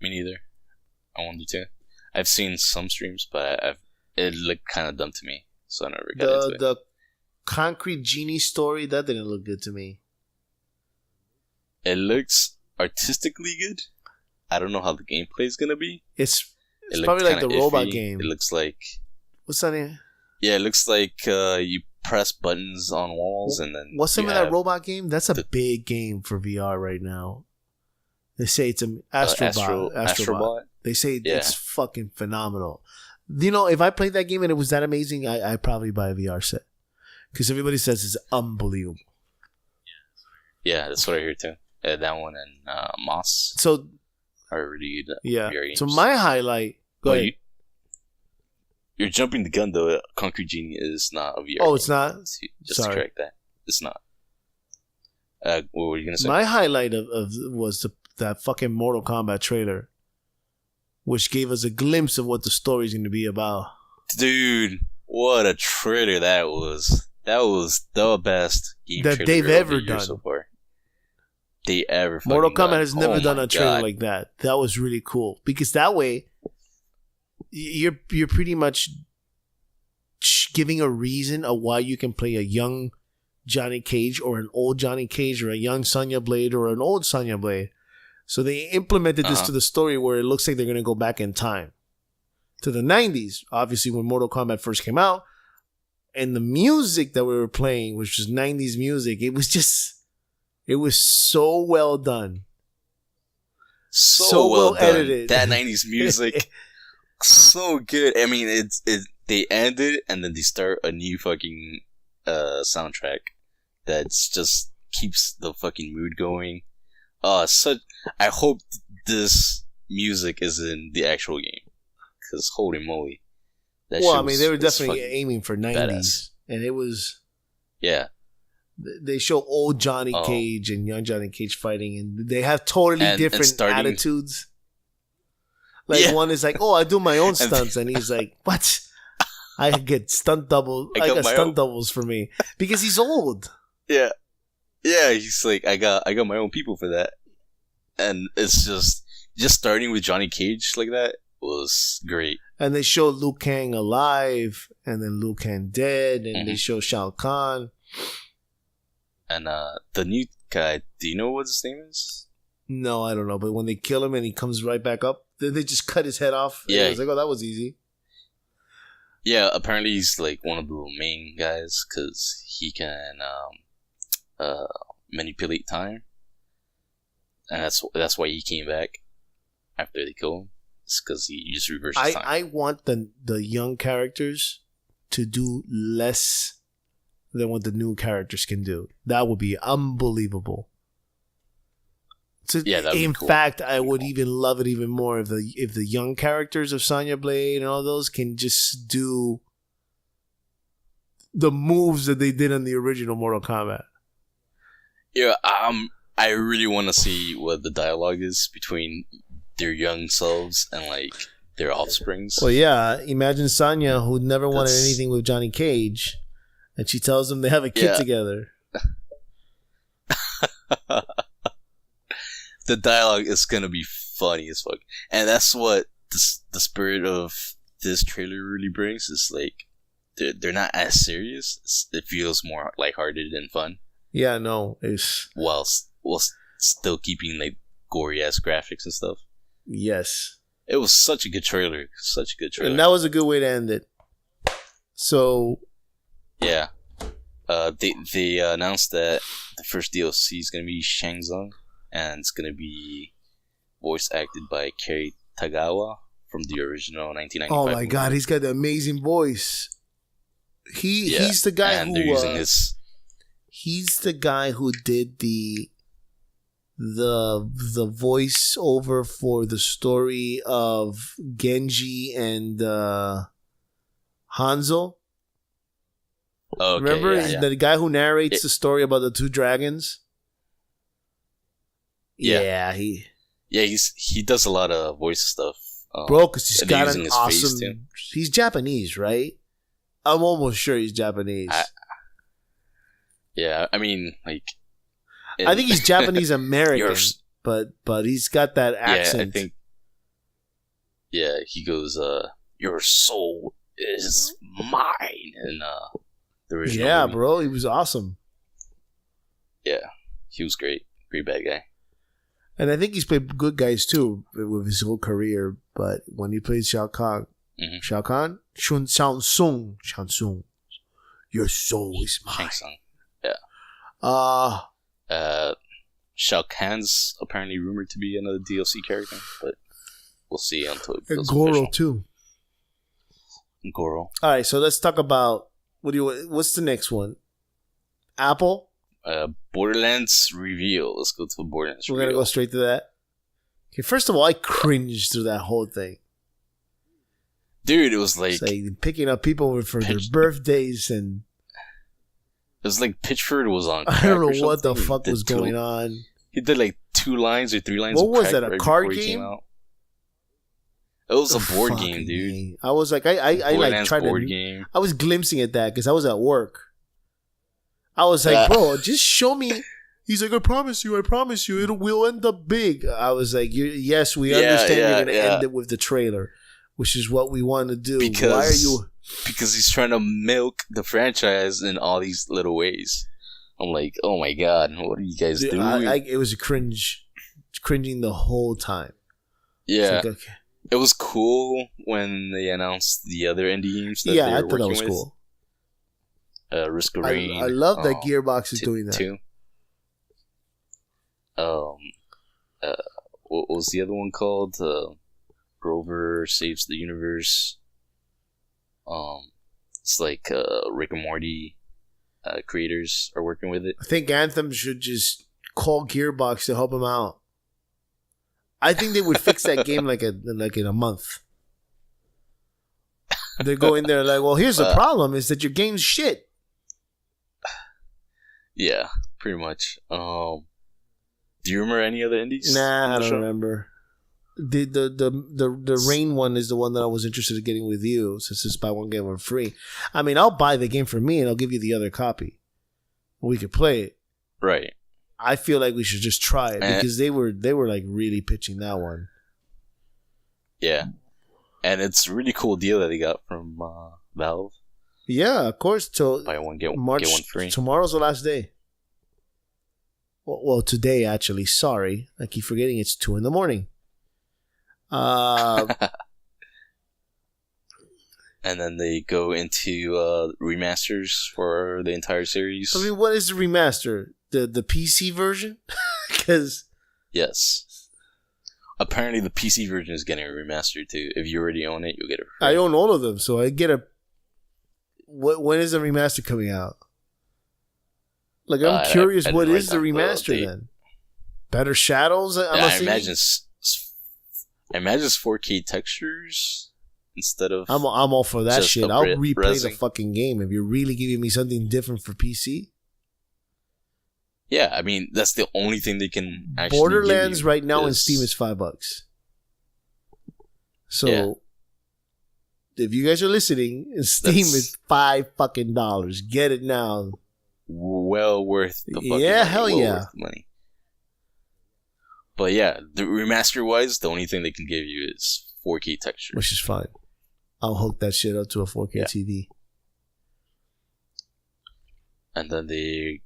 Me neither. I wanted to. I've seen some streams, but it looked kind of dumb to me, so I never got into it. The Concrete Genie story, that didn't look good to me. It looks artistically good. I don't know how the gameplay is gonna be. It's probably like the robot game. It looks like... What's that name? Yeah, it looks like you press buttons on walls and then... What's the name of that robot game? That's a big game for VR right now. They say it's an Astrobot. They say it's fucking phenomenal. You know, if I played that game and it was that amazing, I'd probably buy a VR set. Because everybody says it's unbelievable. Yeah, that's what I hear too. That one and Moss are really good VR games. So my highlight... Go ahead. You're jumping the gun though. Concrete Genie is not a VR Oh, game. it's not? Just to correct that. It's not. What were you going to say? My highlight was that fucking Mortal Kombat trailer, which gave us a glimpse of what the story's going to be about. Dude, what a trailer that was. That was the best game that they've ever done so far. They ever Mortal Kombat done. has never done a trailer like that. That was really cool. Because that way, you're pretty much giving a reason of why you can play a young Johnny Cage or an old Johnny Cage or a young Sonya Blade or an old Sonya Blade. So they implemented this to the story where it looks like they're going to go back in time to the 90s, obviously when Mortal Kombat first came out. And the music that we were playing, which was 90s music, it was so well done. So well edited. That 90s music, so good. I mean, they end it and then they start a new fucking soundtrack that's just keeps the fucking mood going. I hope this music is in the actual game, because holy moly. Well, I mean, they were definitely aiming for 90s. Badass. And it was... Yeah. They show old Johnny Cage and young Johnny Cage fighting, and they have totally different attitudes. Like, one is like, oh, I do my own stunts. And he's like, what? I get stunt double. I got stunt doubles for me. Because he's old. Yeah. Yeah, he's like, I got my own people for that. And it's just starting with Johnny Cage like that was great. And they show Liu Kang alive, and then Liu Kang dead, and they show Shao Kahn. And the new guy, do you know what his name is? No, I don't know. But when they kill him and he comes right back up, they just cut his head off. Yeah. I was like, oh, that was easy. Yeah, apparently he's like one of the main guys because he can manipulate time. And that's why he came back after they killed him. It's because he just reverses time. I want the young characters to do less than what the new characters can do. That would be unbelievable. So yeah, in fact, I would even love it even more if the young characters of Sonya Blade and all those can just do the moves that they did in the original Mortal Kombat. Yeah, I really want to see what the dialogue is between their young selves and like their offsprings. Well, yeah, imagine Sonya, who never wanted anything with Johnny Cage, and she tells them they have a kid together. The dialogue is gonna be funny as fuck, and that's what the spirit of this trailer really brings. Is like they're not as serious. It feels more lighthearted and fun. Yeah, no, it's while still keeping like gory ass graphics and stuff. Yes. It was such a good trailer. Such a good trailer. And that was a good way to end it. So yeah. They announced that the first DLC is gonna be Shang Tsung, and it's gonna be voice acted by Kerry Tagawa from the original 1995. oh my movie. god, he's got the amazing voice. He's the guy and who they're using his. he's the guy who did the voice over for the story of Genji and Hanzo. Oh, okay, Remember yeah. the guy who narrates the story about the two dragons? Yeah. he he does a lot of voice stuff. bro, because he's and they're got using an his face, awesome. too. He's Japanese, right? I'm almost sure he's Japanese. Yeah, I mean, like. I think he's Japanese American, Yours. but he's got that accent. Yeah, I think. Yeah, he goes, "Your soul is mine," and the original. Yeah, movie. bro, he was awesome, Yeah, he was great. Great bad guy. and I think he's played good guys too with his whole career. But when he played Shao Kahn, Mhm. Shao Kahn, Shang Tsung, your soul is Shang mine. Tsung. Shao Kahn's apparently rumored to be another DLC character, but we'll see until it And feels Goro official. too. Goro. All right, so let's talk about what's the next one? Apple. Borderlands reveal. Let's go to the Borderlands We're reveal. gonna go straight to that. Okay, first of all, I cringed through that whole thing. Dude, it was like It's like picking up people for their Pitch- birthdays, and it was like Pitchford was on. I crack don't or know what the something. He fuck did was going on. He did like 2 lines or 3 lines. What of was crack that, a right card before he came game? out. It was a board Fucking game, dude. game. I was like, I like Borderlands tried board to. game. I was glimpsing at that because I was at work. I was like, bro, just show me. He's like, I promise you, we'll end up big. I was like, yes, we understand you're gonna end it with the trailer, which is what we want to do. Why are you? Because he's trying to milk the franchise in all these little ways. I'm like, oh my god, what are you guys doing? It was a cringing the whole time. Yeah, It's like, okay. it was cool when they announced the other indie games that Yeah, they I were thought that working was with. cool. Risk of Rain. I love that Gearbox is doing that. Too. What was the other one called? Grover Saves the Universe. It's like Rick and Morty creators are working with it. I think Anthem should just call Gearbox to help him out. I think they would fix that game like in a month. They go in there like, well, here's the problem: is that your game's shit. Yeah, pretty much. Do you remember any other indies? Nah, I don't remember. The Rain one is the one that I was interested in getting with you, since it's buy one get one free. I mean, I'll buy the game for me and I'll give you the other copy. We could play it. Right. I feel like we should just try it because they were like really pitching that one. Yeah, and it's a really cool deal that they got from Valve. Yeah, of course. Till Buy one get March, one free. Tomorrow's the last day. Well, today actually. Sorry, I keep forgetting it's 2 a.m. And then they go into remasters for the entire series. I mean, what is the remaster? The PC version? Because Yes. Apparently the PC version is getting a remaster too. If you already own it, you'll get it free. I own all of them, so I get a. When is the remaster coming out? Like, I'm curious, what is the remaster then? Better shadows? I imagine it's 4K textures instead of. I'm all for that just shit. I'll a replay the resin. fucking game if you're really giving me something different for PC. Yeah, I mean that's the only thing they can actually. Borderlands give you right now in Steam is $5. So, Yeah. if you guys are listening, Steam is $5 Get it now. well worth the fucking Yeah, money. hell well yeah. worth the money. But yeah, the remaster wise, the only thing they can give you is 4K texture. Which is fine. I'll hook that shit up to a 4K Yeah. TV. And then they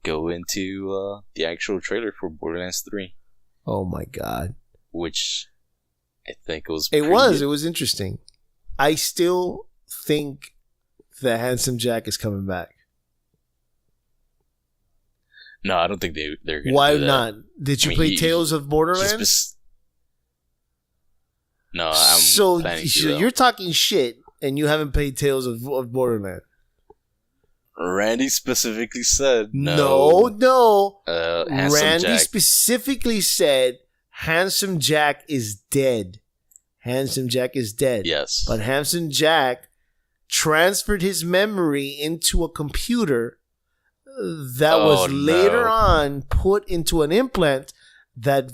go into the actual trailer for Borderlands 3. Oh my god. which I think was It pretty was. good. It was interesting. I still think that Handsome Jack is coming back. No, I don't think they're gonna Why do that. not? Did you I mean, play he- Tales of He's Borderlands? No, I'm So planning to, so though. you're talking shit and you haven't played Tales of Borderlands. Randy specifically said No. Handsome Randy Jack. specifically said Handsome Jack is dead. Handsome Jack is dead. Yes. But Handsome Jack transferred his memory into a computer that was later on put into an implant that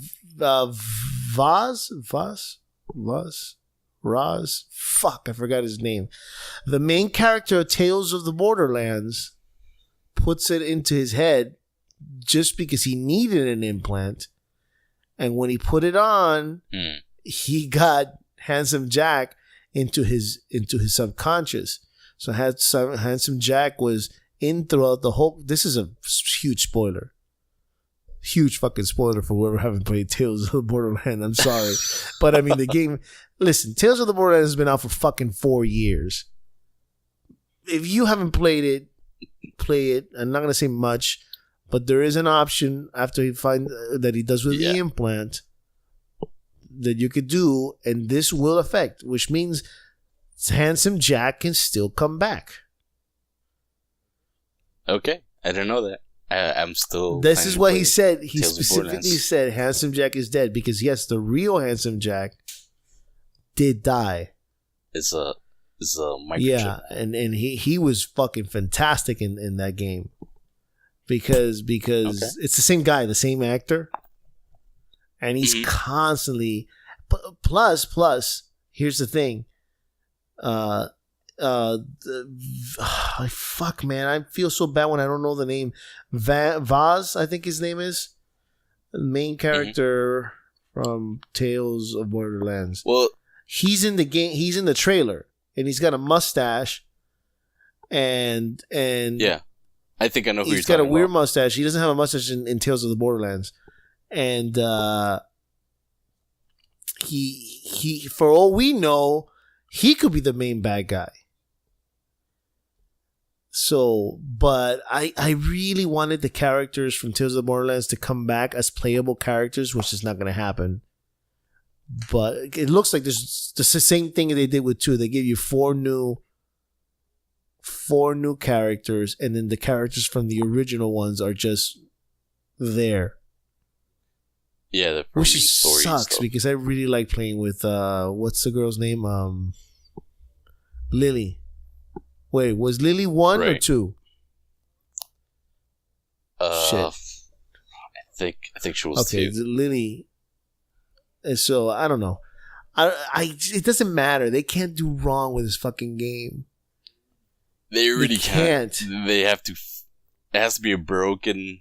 fuck, I forgot his name. The main character of Tales of the Borderlands puts it into his head just because he needed an implant. And when he put it on, he got Handsome Jack into his subconscious. So Handsome Jack was in throughout the whole. This is a huge spoiler. Huge fucking spoiler for whoever haven't played Tales of the Borderlands. I'm sorry. But I mean, the game. Listen, Tales of the Borderlands has been out for fucking 4 years. If you haven't played it, play it. I'm not going to say much, but there is an option after he find that he does with the implant that you could do, and this will affect, which means Handsome Jack can still come back. Okay, I didn't know that. I'm still. This is what he said. He Tales of specifically Borderlands. said Handsome Jack is dead because yes, the real Handsome Jack did die. It's a microchip. Yeah, and he was fucking fantastic in that game because it's the same guy, the same actor, and he's constantly. Plus, here's the thing. Fuck, man, I feel so bad when I don't know the name. Vaz, I think his name is the main character from Tales of Borderlands. Well, he's in the game. He's in the trailer, and he's got a mustache, and yeah, I think I know who you're he's got a talking weird about. mustache. He doesn't have a mustache in Tales of the Borderlands, and he for all we know, he could be the main bad guy. So, but I really wanted the characters from Tales of the Borderlands to come back as playable characters, which is not going to happen. But it looks like there's the same thing they did with 2. They give you four new characters, and then the characters from the original ones are just there. Yeah, the Which story sucks stuff. because I really like playing with what's the girl's name? Lily. Wait, was Lily 1 or Right. 2? Shit. I think she was Okay, 2. Lily. And so I don't know. It doesn't matter. They can't do wrong with this fucking game. They really can't. They have to. It has to be a broken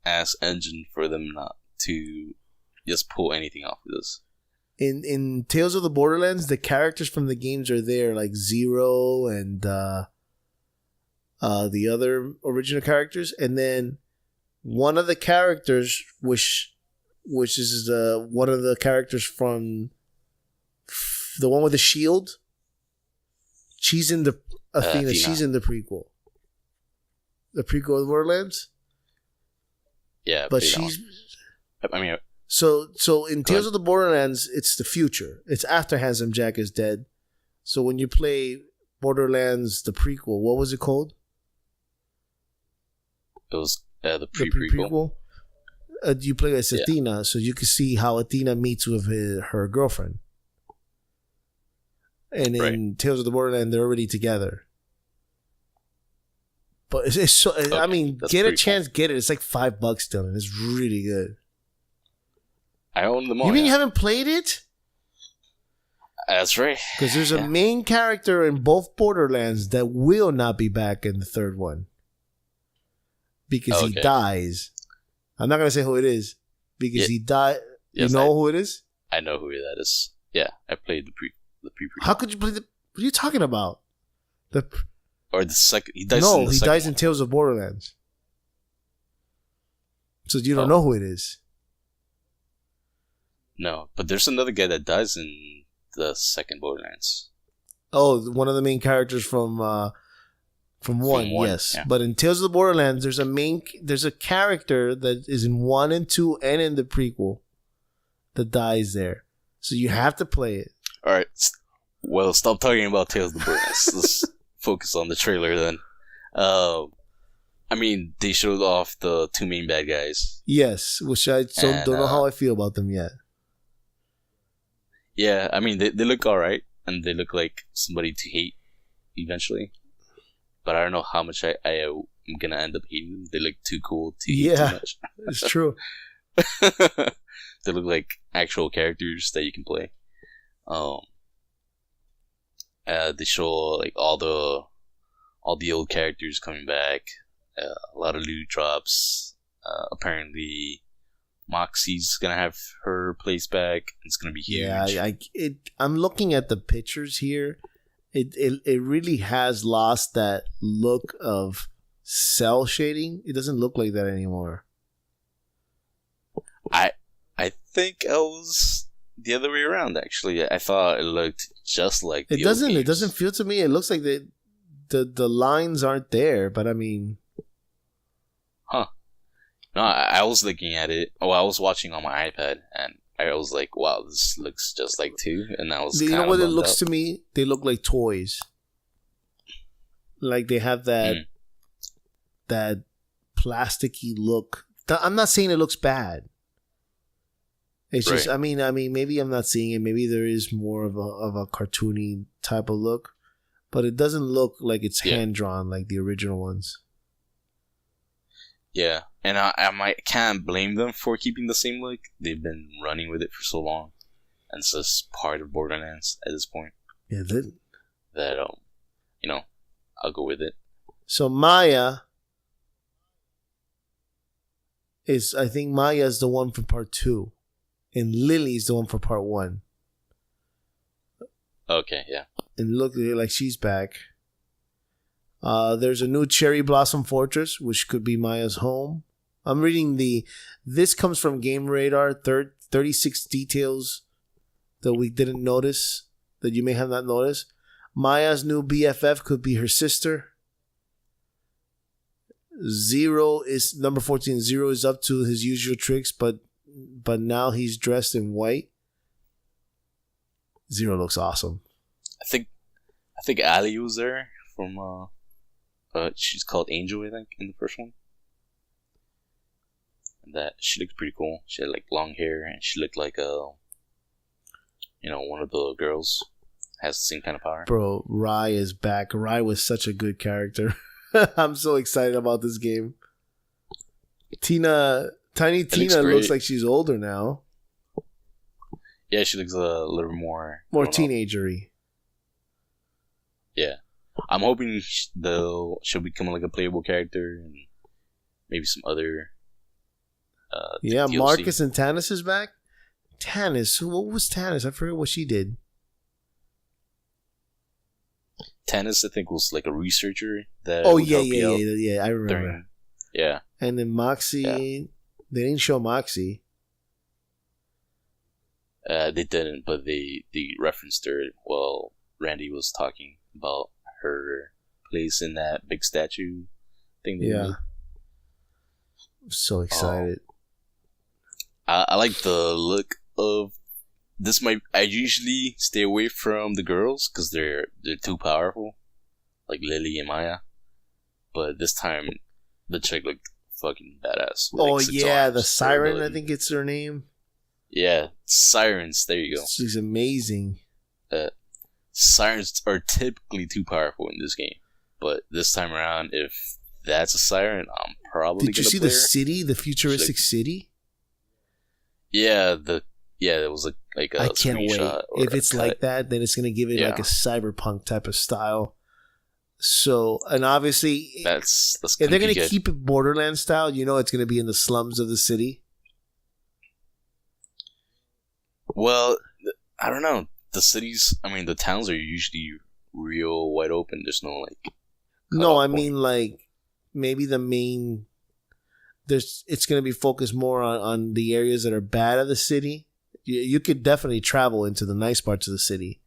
ass engine for them not to just pull anything off of this. In Tales of the Borderlands, the characters from the games are there, like Zero and the other original characters, and then one of the characters, which is one of the characters from the one with the shield. She's in the Athena. She's in the prequel. The prequel of Borderlands. Yeah, But Athena. she's I mean, so in Tales of the Borderlands, it's the future. It's after Handsome Jack is dead. So when you play Borderlands, the prequel, what was it called? it was the The prequel. You play as Yeah. Athena, so you can see how Athena meets with her girlfriend. And in Tales of the Borderlands, they're already together. But it's so. I mean, that's get a pretty chance, get it. It's like $5, Dylan. It's really good. I own them all. You mean yeah. you haven't played it? That's right. Because there's a Yeah. main character in both Borderlands that will not be back in the third one. Because he Okay. dies. I'm not going to say who it is. Because Yeah. he died. Yes, you know who it is? I know who that is. Yeah, I played the pre. How could you play the... What are you talking about? Or the second. He dies. No, in the he second dies one. in Tales of Borderlands. So you don't Oh. know who it is. No, but there's another guy that dies in the second Borderlands. Oh, one of the main characters from one, yes. Yeah. But in Tales of the Borderlands, there's a character that is in 1 and 2 and in the prequel that dies there. So you have to play it. All right. Well, stop talking about Tales of the Borderlands. Let's focus on the trailer then. I mean, they showed off the 2 main bad guys. Yes, which I don't know how I feel about them yet. Yeah, I mean, they look alright, and they look like somebody to hate eventually. But I don't know how much I am going to end up hating them. They look too cool to hate too much. It's true. They look like actual characters that you can play. They show like all the old characters coming back. A lot of loot drops. Apparently, Moxie's gonna have her place back. It's gonna be huge. Yeah, I'm looking at the pictures here. It really has lost that look of cell shading. It doesn't look like that anymore. I think I was the other way around. Actually, I thought it looked just like the it doesn't. old It doesn't feel to me. It looks like the lines aren't there. But I mean, huh? No, I was looking at it. Oh, I was watching on my iPad, and I was like, "Wow, this looks just like 2." And I was. You know what it looks to me? They look like toys. Like they have that plasticky look. I'm not saying it looks bad. It's just, I mean, maybe I'm not seeing it. Maybe there is more of a cartoony type of look, but it doesn't look like it's hand drawn like the original ones. Yeah, and I can't blame them for keeping the same look. They've been running with it for so long, and it's just part of Borderlands at this point. Yeah, that I'll go with it. So Maya I think Maya's the one for part 2. And Lily's the one for part 1. Okay, yeah. And look like she's back. There's a new Cherry Blossom Fortress, which could be Maya's home. I'm reading this comes from Game Radar, 36 details that we didn't notice, that you may have not noticed. Maya's new BFF could be her sister. Number 14. Zero is up to his usual tricks, but now he's dressed in white. Zero looks awesome. I think Ali was there from she's called Angel, I think, in the first one. And that she looks pretty cool. She had like long hair, and she looked like one of the girls. Has the same kind of power. Bro, Rai is back. Rai was such a good character. I'm so excited about this game. Tiny Tina looks like she's older now. Yeah, she looks a little more teenagery. Yeah, I'm hoping she'll become like a playable character and maybe some other. DLC. Marcus and Tannis is back. Tannis, what was Tannis? I forget what she did. Tannis, I think, was like a researcher that. Oh yeah, I remember. Yeah. And then Moxie, they didn't show Moxie. They didn't, but they referenced her while Randy was talking about her place in that big statue thing. Yeah. I'm so excited. I like the look of this. I usually stay away from the girls because they're too powerful, like Lily and Maya. But this time, the chick looked fucking badass. The Siren, I think it's her name. Yeah, Sirens. There you go. She's amazing. Sirens are typically too powerful in this game, but this time around, if that's a Siren, I'm probably. Did you see the city, the futuristic city? Yeah, it was like a I can't wait. If it's like that, then it's gonna give it like a cyberpunk type of style. So, and obviously, that's if they're gonna keep it Borderlands style, it's gonna be in the slums of the city. Well, I don't know. The cities, the towns are usually real wide open. There's no like. No, I mean like maybe the main. It's going to be focused more on the areas that are bad of the city, You could definitely travel into the nice parts of the city.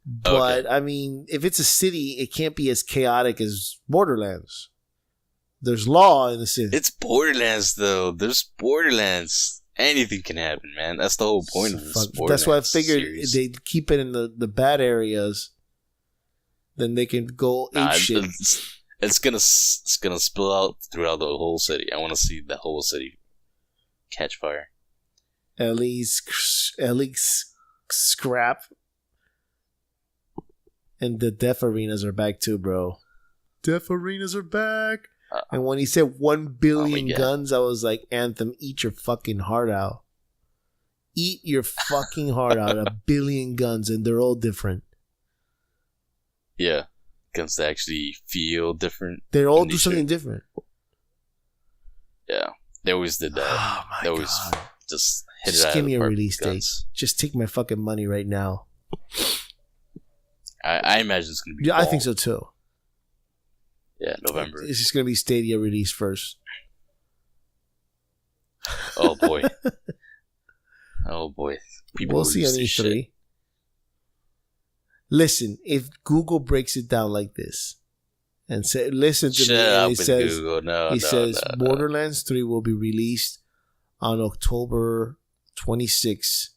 But, I mean, if it's a city, it can't be as chaotic as Borderlands. There's law in the city. It's Borderlands, though. There's Borderlands. Anything can happen, man. That's the whole point of this Borderlands. That's why I figured series. they'd keep it in the bad areas. Then they can go ape shit. It's gonna spill out throughout the whole city. I want to see the whole city catch fire. Ellie's scrap. And the deaf arenas are back too, bro. Deaf arenas are back. And when he said 1 billion guns, I was like, Anthem, eat your fucking heart out. Eat your fucking heart out. 1 billion guns, and they're all different. Yeah. Guns that actually feel different. They all do something different. Yeah. They always did that. Oh my they always God. just hit Just it out give of me the a park release with date. guns. Just take my fucking money right now. I imagine it's going to be Yeah, fall. I think so too. Yeah, November. It's just going to be Stadia release first. Oh, boy. Oh, boy. People We'll see on lose E3. their shit. Listen, if Google breaks it down like this and say, listen to Shut me, up and with Google. No, says no. Borderlands 3 will be released on October 26,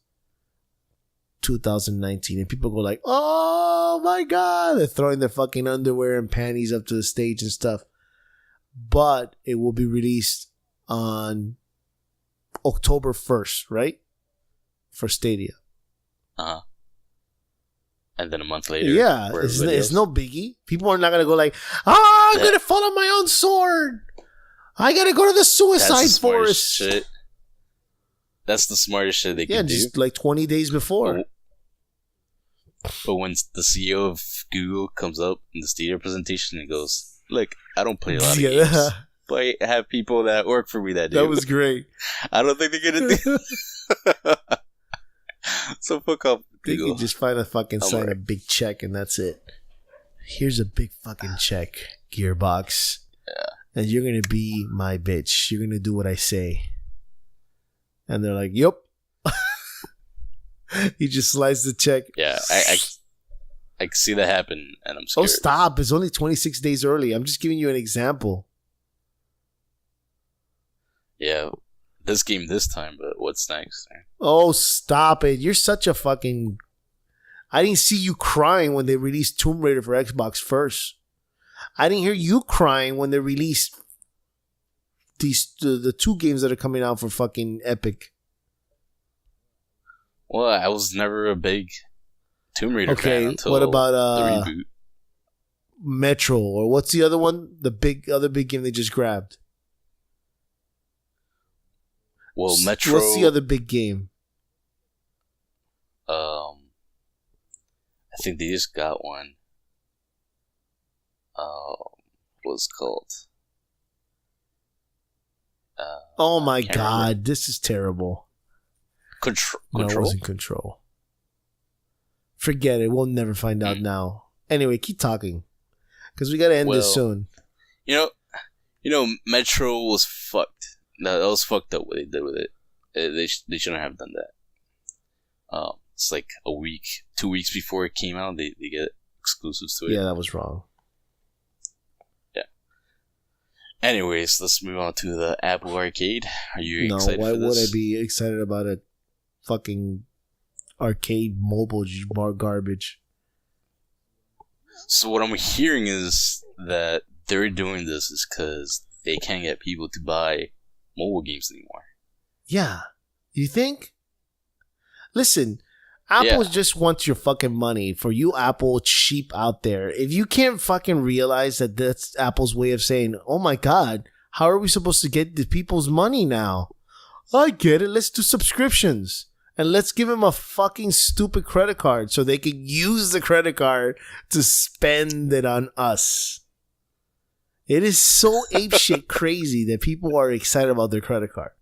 2019. And people go like, oh my God. They're throwing their fucking underwear and panties up to the stage and stuff. But it will be released on October 1st, right? For Stadia. Uh-huh. And then a month later. Yeah, it's no biggie. People are not going to go like, I'm going to fall on my own sword. I got to go to the suicide forest. Shit. That's the smartest shit they can do. Yeah, just like 20 days before. But when the CEO of Google comes up in the Stadia presentation and goes, look, I don't play a lot of games, but I have people that work for me that do. That was great. I don't think they're going to do So fuck off, They Google. can just find a fucking sign right. a big check and that's it. Here's a big fucking check, Gearbox. Yeah. And you're going to be my bitch. You're going to do what I say. And they're like, yup. He just slides the check. Yeah, I can see that happen, and I'm scared. Oh, stop. It's only 26 days early. I'm just giving you an example. Yeah, this game this time, but what's next? Oh, stop it. You're such a fucking... I didn't see you crying when they released Tomb Raider for Xbox first. I didn't hear you crying when they released the 2 games that are coming out for fucking Epic. Well, I was never a big Tomb Raider fan until what about the reboot. Metro, or what's the other one? The other big game they just grabbed. Well, Metro. What's the other big game? I think they just got one. What's it called? Oh my can't God, remember. this is terrible. Control. No, it wasn't Control. Forget it. We'll never find out now. Anyway, keep talking. Because we got to end this soon. You know, Metro was fucked. That was fucked up what they did with it. They shouldn't have done that. It's like a week, 2 weeks before it came out, they get exclusives to it. Yeah, that was wrong. Yeah. Anyways, let's move on to the Apple Arcade. Are you excited why for this? would I be excited about a fucking arcade mobile bar garbage? So what I'm hearing is that they're doing this is because they can't get people to buy mobile games anymore. Yeah. You think? Listen, Apple just wants your fucking money. For you Apple sheep out there, if you can't fucking realize that that's Apple's way of saying, oh my God, how are we supposed to get the people's money now? I get it. Let's do subscriptions. And let's give them a fucking stupid credit card so they can use the credit card to spend it on us. It is so apeshit crazy that people are excited about their credit card.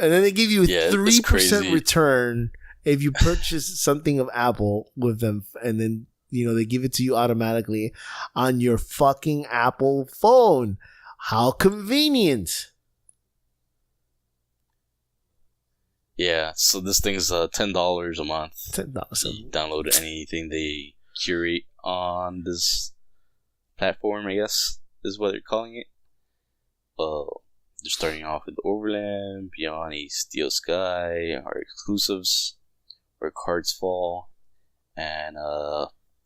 And then they give you a 3% return if you purchase something of Apple with them. And then, they give it to you automatically on your fucking Apple phone. How convenient. Yeah, so this thing's $10 a month. $10. You download anything they curate on this platform, I guess, is what they're calling it. They're starting off with Overland, Beyond a Steel Sky, our exclusives, Where Cards Fall, and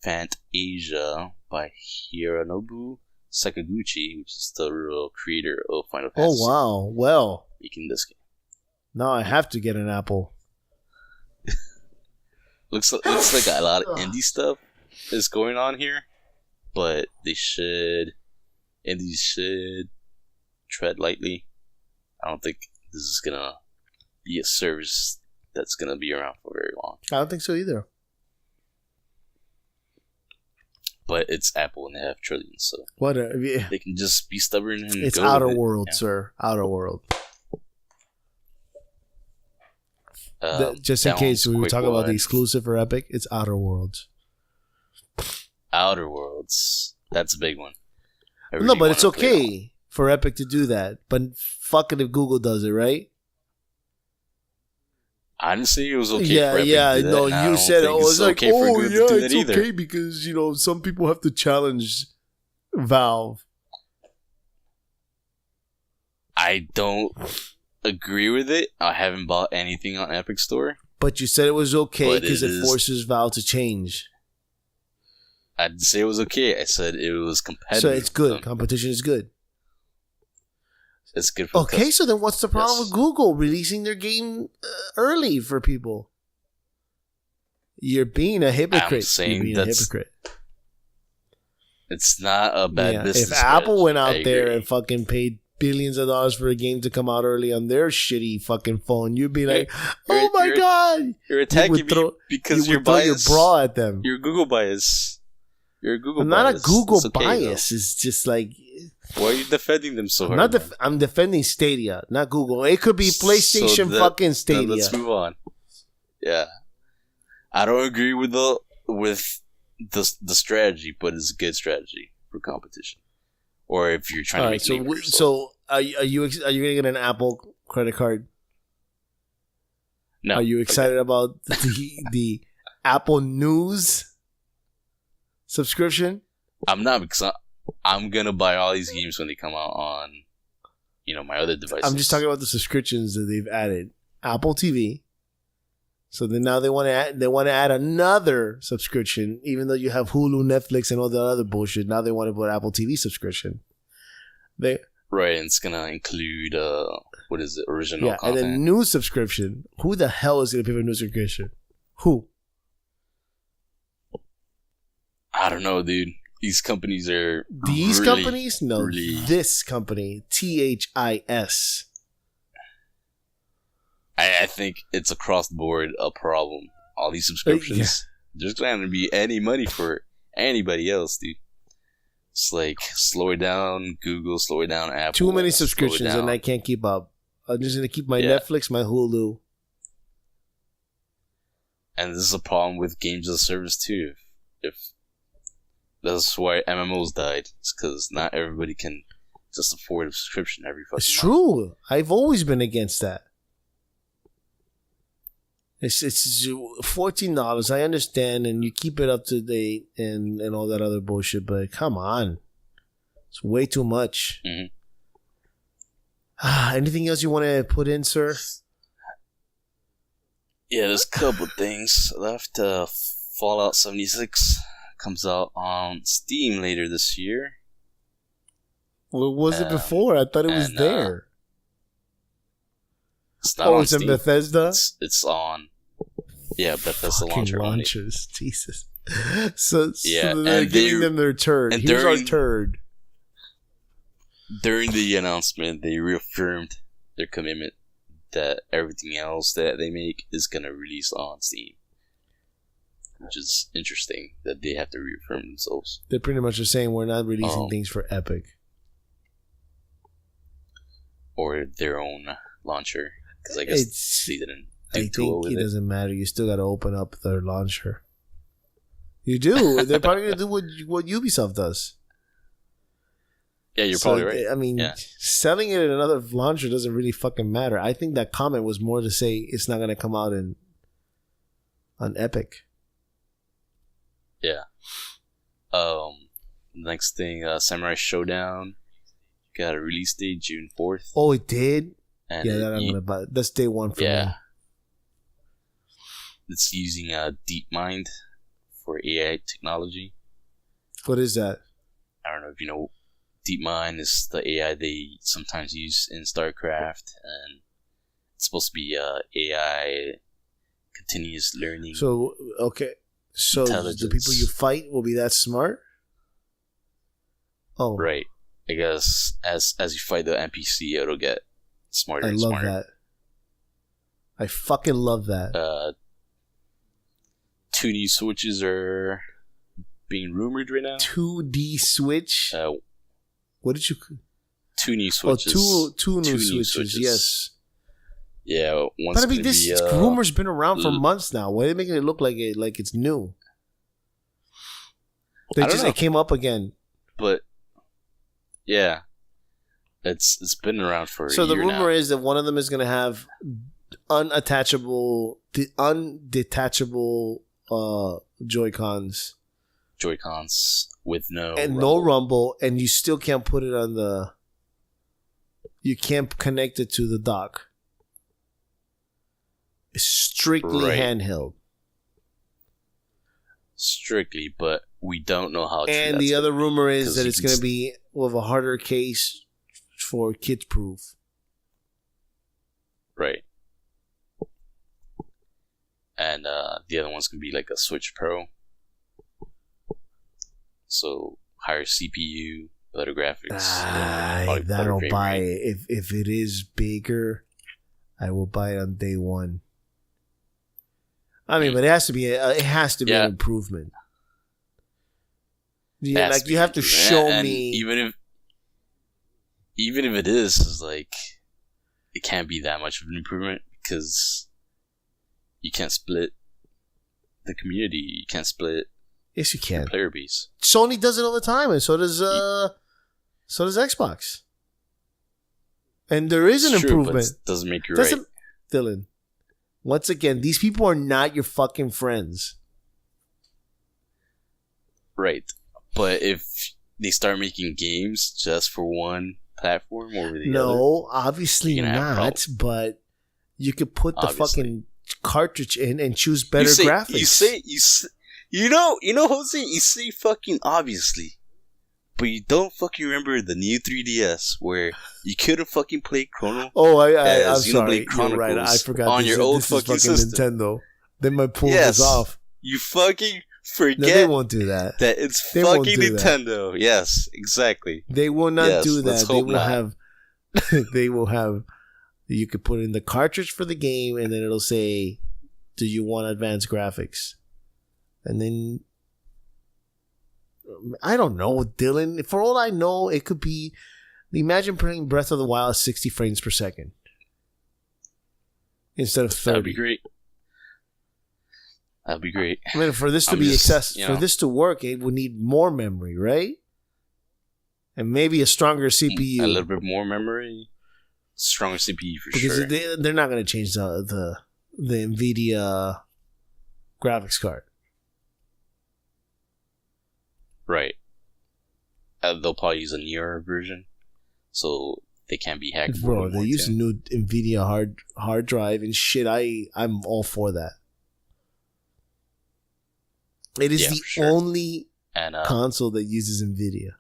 Fantasia by Hironobu Sakaguchi, which is the real creator of Final Fantasy. Oh, wow. Well, making this game. now I have to get an Apple. Looks like a lot of indie stuff is going on here, but indies should tread lightly. I don't think this is gonna be a service that's gonna be around for very long. I don't think so either. But it's Apple and they have trillions, so Whatever. Yeah. they can just be stubborn and It's go outer with it. world, Yeah. sir. Outer world. Um, Just in that case one's we were quick talking about the one. exclusive for Epic, it's Outer Worlds. Outer Worlds. That's a big one. I No, really but it's wanna play that one. okay for Epic to do that. But fuck it if Google does it, right? I didn't say it was okay Yeah, for Epic yeah. to do that, No, and I you don't said, think oh, it's like, okay for oh, Google yeah, to do that it's either. okay because, some people have to challenge Valve. I don't agree with it. I haven't bought anything on Epic Store. But you said it was okay But because it it is- forces Valve to change. I didn't say it was okay. I said it was competitive. So it's good. Um, Competition is good. It's good for Okay, so then what's the problem Yes. with Google releasing their game early for people? You're being a hypocrite. You're saying being a that's hypocrite. It's not a bad Yeah, business. if Apple went out I there agree. and fucking paid billions of dollars for a game to come out early on their shitty fucking phone, you'd be like, "Oh my god!" You're attacking would throw- me because you you're would throw your biased. bra at them. You're Google bias. You're a Google I'm bias. not a Google It's okay, bias. It's just like though. Why are you defending them so I'm hard? not. I'm defending Stadia, not Google. It could be PlayStation So that- fucking Then Stadia. let's move on. Yeah, I don't agree with the strategy, but it's a good strategy for competition. Or if you're trying All to right, make a name for yourself. so are you gonna get an Apple credit card? No, Are you okay. excited about the Apple News subscription? I'm not, because I'm gonna buy all these games when they come out on, my other devices. I'm just talking about the subscriptions that they've added. Apple TV. So then now they want to add another subscription, even though you have Hulu, Netflix, and all the other bullshit. Now they want to put Apple TV subscription. They Right, and it's gonna include what is it, original and content. then news subscription. Who the hell is going to pay for news subscription? Who? I don't know, dude. These companies are These really, companies? No, really- this company. THIS. I think it's across the board a problem. All these subscriptions, there's going to be any money for anybody else, dude. It's like, slow it down, Google, slow it down, Apple. Too many slow it subscriptions and down. I can't keep up. I'm just going to keep my Yeah. Netflix, my Hulu. And this is a problem with games as a service too. If that's why MMOs died. It's because not everybody can just afford a subscription every fucking It's month. true. I've always been against that. It's $14. I understand, and you keep it up to date and all that other bullshit. But come on, it's way too much. Mhm. Anything else you want to put in, sir? Yeah, there's a couple things left. Fallout 76 comes out on Steam later this year. What was it before? I thought it was and, there. It's not on It's in Steam. Bethesda. It's on. Yeah, Bethesda Fucking launcher only. launchers, Jesus. So Yeah, they're and giving they- them their turd. and Here's our during- turd. During the announcement, they reaffirmed their commitment that everything else that they make is gonna release on Steam, which is interesting that they have to reaffirm themselves. They pretty much are saying we're not releasing Oh. things for Epic. Or their own launcher, because I guess they didn't I do too well think with it it. doesn't matter. You still got to open up their launcher. You do. They're probably going to do what Ubisoft does. Yeah, you're probably right. I mean, selling it in another launcher doesn't really fucking matter. I think that comment was more to say it's not going to come out on Epic. Yeah. Next thing, Samurai Showdown got a release date June 4th. Oh, it did? And yeah, that I'm going to buy. That's day one for me. It's using DeepMind for AI technology. What is that? I don't know if you know. DeepMind is the AI they sometimes use in StarCraft, and it's supposed to be AI continuous learning. So, okay. So the people you fight will be that smart? Oh. Right. I guess as you fight the NPC, it'll get smarter and smarter. I love that. I fucking love that. 2D switches are being rumored right now. 2D switch? What did you... 2 new switches. Oh, two new switches, yes. Yeah, but I mean, this rumor's been around for months now. Why are they making it look like it's new? It came up again. But yeah, it's been around for a year So the rumor now. is that one of them is going to have undetachable Joy-Cons. Joy-Cons with no rumble, and you still can't put it on the. You can't connect it to the dock. It's strictly handheld. Strictly, but we don't know how. And the other rumor is that it's going to be with a harder case for kids proof. Right. And the other one's going to be like a Switch Pro. So higher CPU, better graphics. I don't buy it. If it is bigger, I will buy it on day one. I mean, but it has to be an improvement. Yeah, like you have to show me. Even if it is like, it can't be that much of an improvement because you can't split the community. You can't split. Yes, you can. Player base. Sony does it all the time, and so does Xbox. And there is an improvement. But it doesn't make you right, Dylan. Once again, these people are not your fucking friends. Right, but if they start making games just for one platform over the other, no, obviously not. But you could put the fucking cartridge in and choose better graphics. You know, Jose, you say fucking obviously, but you don't fucking remember the new 3DS where you couldn't fucking play Chrono. Oh, I'm sorry. You're right. I forgot on your old fucking system. Nintendo. They might pull this off. You fucking forget. No, they won't do that. That it's fucking Nintendo. That. Yes, exactly. They will not do that. They will have. They will have. You could put in the cartridge for the game, and then it'll say, "Do you want advanced graphics?" And then, I don't know, Dylan. For all I know, it could be, imagine playing Breath of the Wild at 60 frames per second. Instead of 30. That'd be great. That'd be great. I mean, for this to be for this to work, it would need more memory, right? And maybe a stronger CPU. A little bit more memory. Stronger CPU for sure. Because they're not going to change the NVIDIA graphics card. Right. They'll probably use a newer version, so they can't be hacked. Bro, they use a new NVIDIA hard drive and shit. I'm all for that. It is the only console that uses NVIDIA.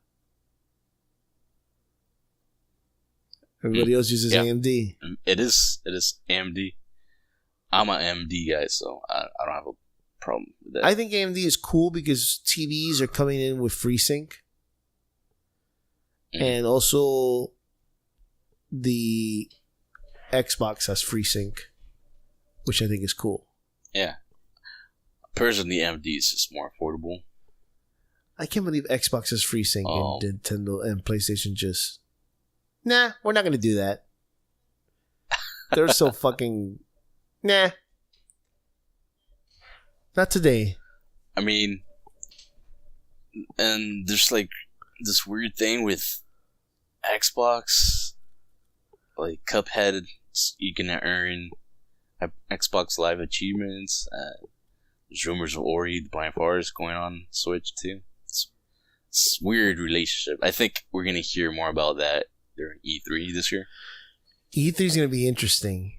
Everybody else uses AMD. It is AMD. I'm an AMD guy, so I don't have a problem with that. I think AMD is cool because TVs are coming in with FreeSync. And also the Xbox has FreeSync, which I think is cool. Yeah. Personally, AMD is just more affordable. I can't believe Xbox has FreeSync and Nintendo and PlayStation just... Nah, we're not going to do that. They're so fucking... Nah. Not today. I mean, and there's like this weird thing with Xbox, like Cuphead, you can earn Xbox Live achievements. There's rumors of Ori the Blind Forest going on Switch too. It's weird relationship. I think we're gonna hear more about that during E3 this year. E3 is going to be interesting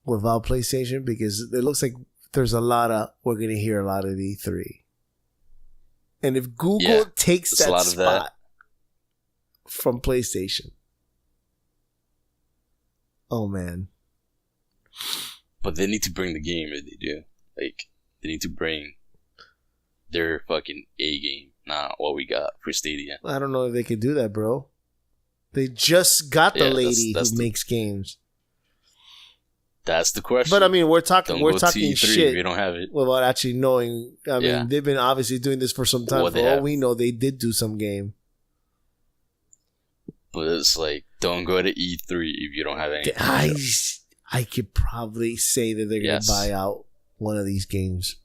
without PlayStation because it looks like we're going to hear a lot of E3. And if Google takes that spot from PlayStation, oh man. But they need to bring the game if they do. Like, they need to bring their fucking A game, not what we got for Stadia. I don't know if they could do that, bro. They just got the lady who makes games. That's the question. But I mean, we're talking E3 shit. If you don't have it without actually knowing. I mean, they've been obviously doing this for some time. For all we know, they did do some game. But it's like, don't go to E3 if you don't have anything. I could probably say that they're going to buy out one of these games.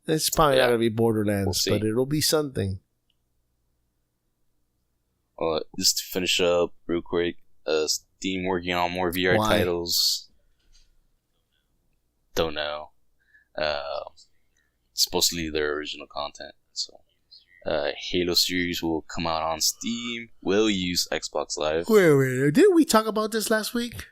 It's probably not going to be Borderlands, but it'll be something. Just to finish up real quick, Steam working on more VR titles. Don't know. Supposedly their original content. So, Halo series will come out on Steam. Will use Xbox Live. Wait. Didn't we talk about this last week?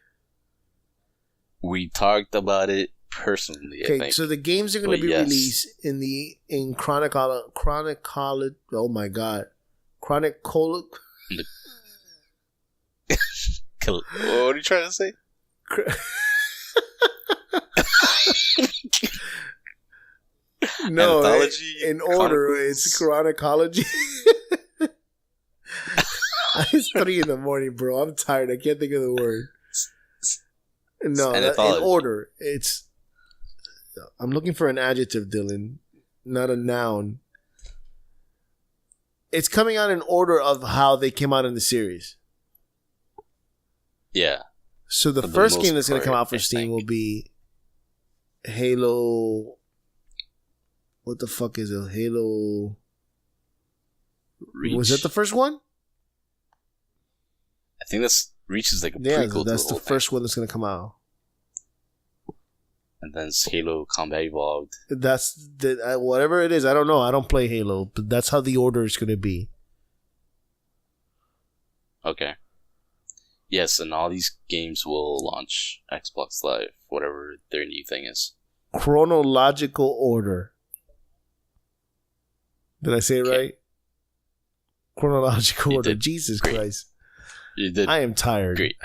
We talked about it personally. I think. So the games are going to be released in chronicle. Oh my god, chronicle. What are you trying to say? No, Anthology, in order. It's chronology. It's 3 a.m, bro. I'm tired. I can't think of the word. No, in order. It's. I'm looking for an adjective, Dylan, not a noun. It's coming out in order of how they came out in the series. Yeah. So the first game that's going to come out for Steam will be Halo. What the fuck is it? Halo. Reach. Was that the first one? I think Reach is like a prequel. That's the first one that's going to come out. And then it's Halo Combat Evolved. That's whatever it is. I don't know. I don't play Halo, but that's how the order is going to be. Okay. Yes, and all these games will launch Xbox Live, whatever their new thing is. Chronological order. Did I say it right? Chronological order. Did. Jesus Great. Christ. You did. I am tired. Great.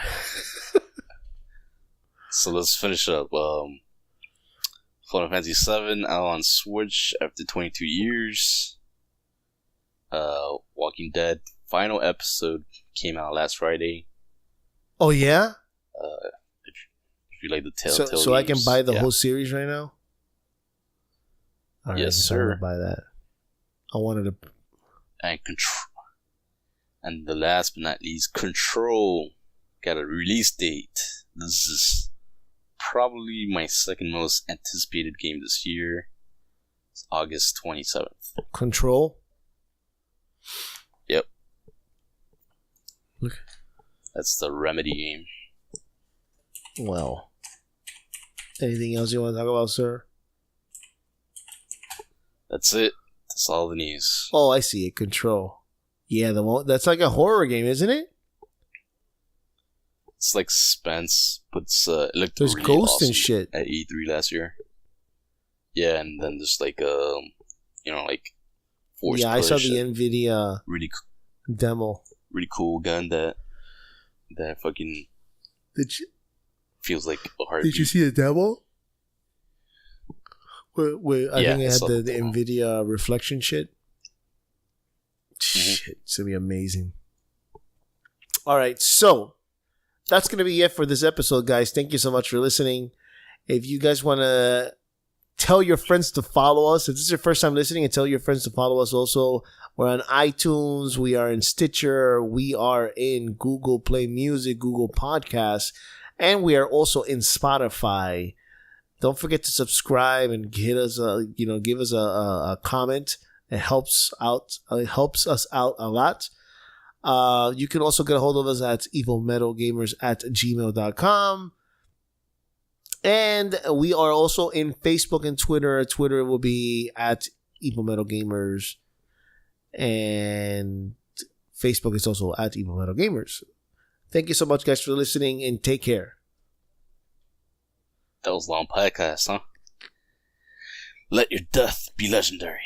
So let's finish up. Final Fantasy VII out on Switch after 22 years. Walking Dead final episode came out last Friday. Oh yeah. If you like the Telltale games, I can buy the whole series right now. All right, yes, sir. Buy that. I wanted to. And the last but not least, Control got a release date. This is probably my second most anticipated game this year. It's August 27th. Control? Yep. Look. That's the Remedy game. Well. Anything else you want to talk about, sir? That's it. That's all the news. Oh, I see it. Control. Yeah, that's like a horror game, isn't it? It's like suspense, but it looked there's really ghosts awesome and shit at E3 last year. Yeah, and then there's like like force I saw the NVIDIA demo. Really cool gun that fucking feels like a heartbeat. Did you see the demo? Wait, I think it had the NVIDIA reflection shit. Shit, it's gonna be amazing. All right, so that's gonna be it for this episode, guys. Thank you so much for listening. If you guys want to tell your friends to follow us, if this is your first time listening, and tell your friends to follow us also. We're on iTunes, we are in Stitcher, we are in Google Play Music, Google Podcasts, and we are also in Spotify. Don't forget to subscribe and give us a comment. It helps us out a lot. You can also get a hold of us at evilmetalgamers@gmail.com. And we are also in Facebook and Twitter. Twitter will be at Evil Metal Gamers. And Facebook is also at Evil Metal Gamers. Thank you so much, guys, for listening, and take care. That was a long podcast, huh? Let your death be legendary.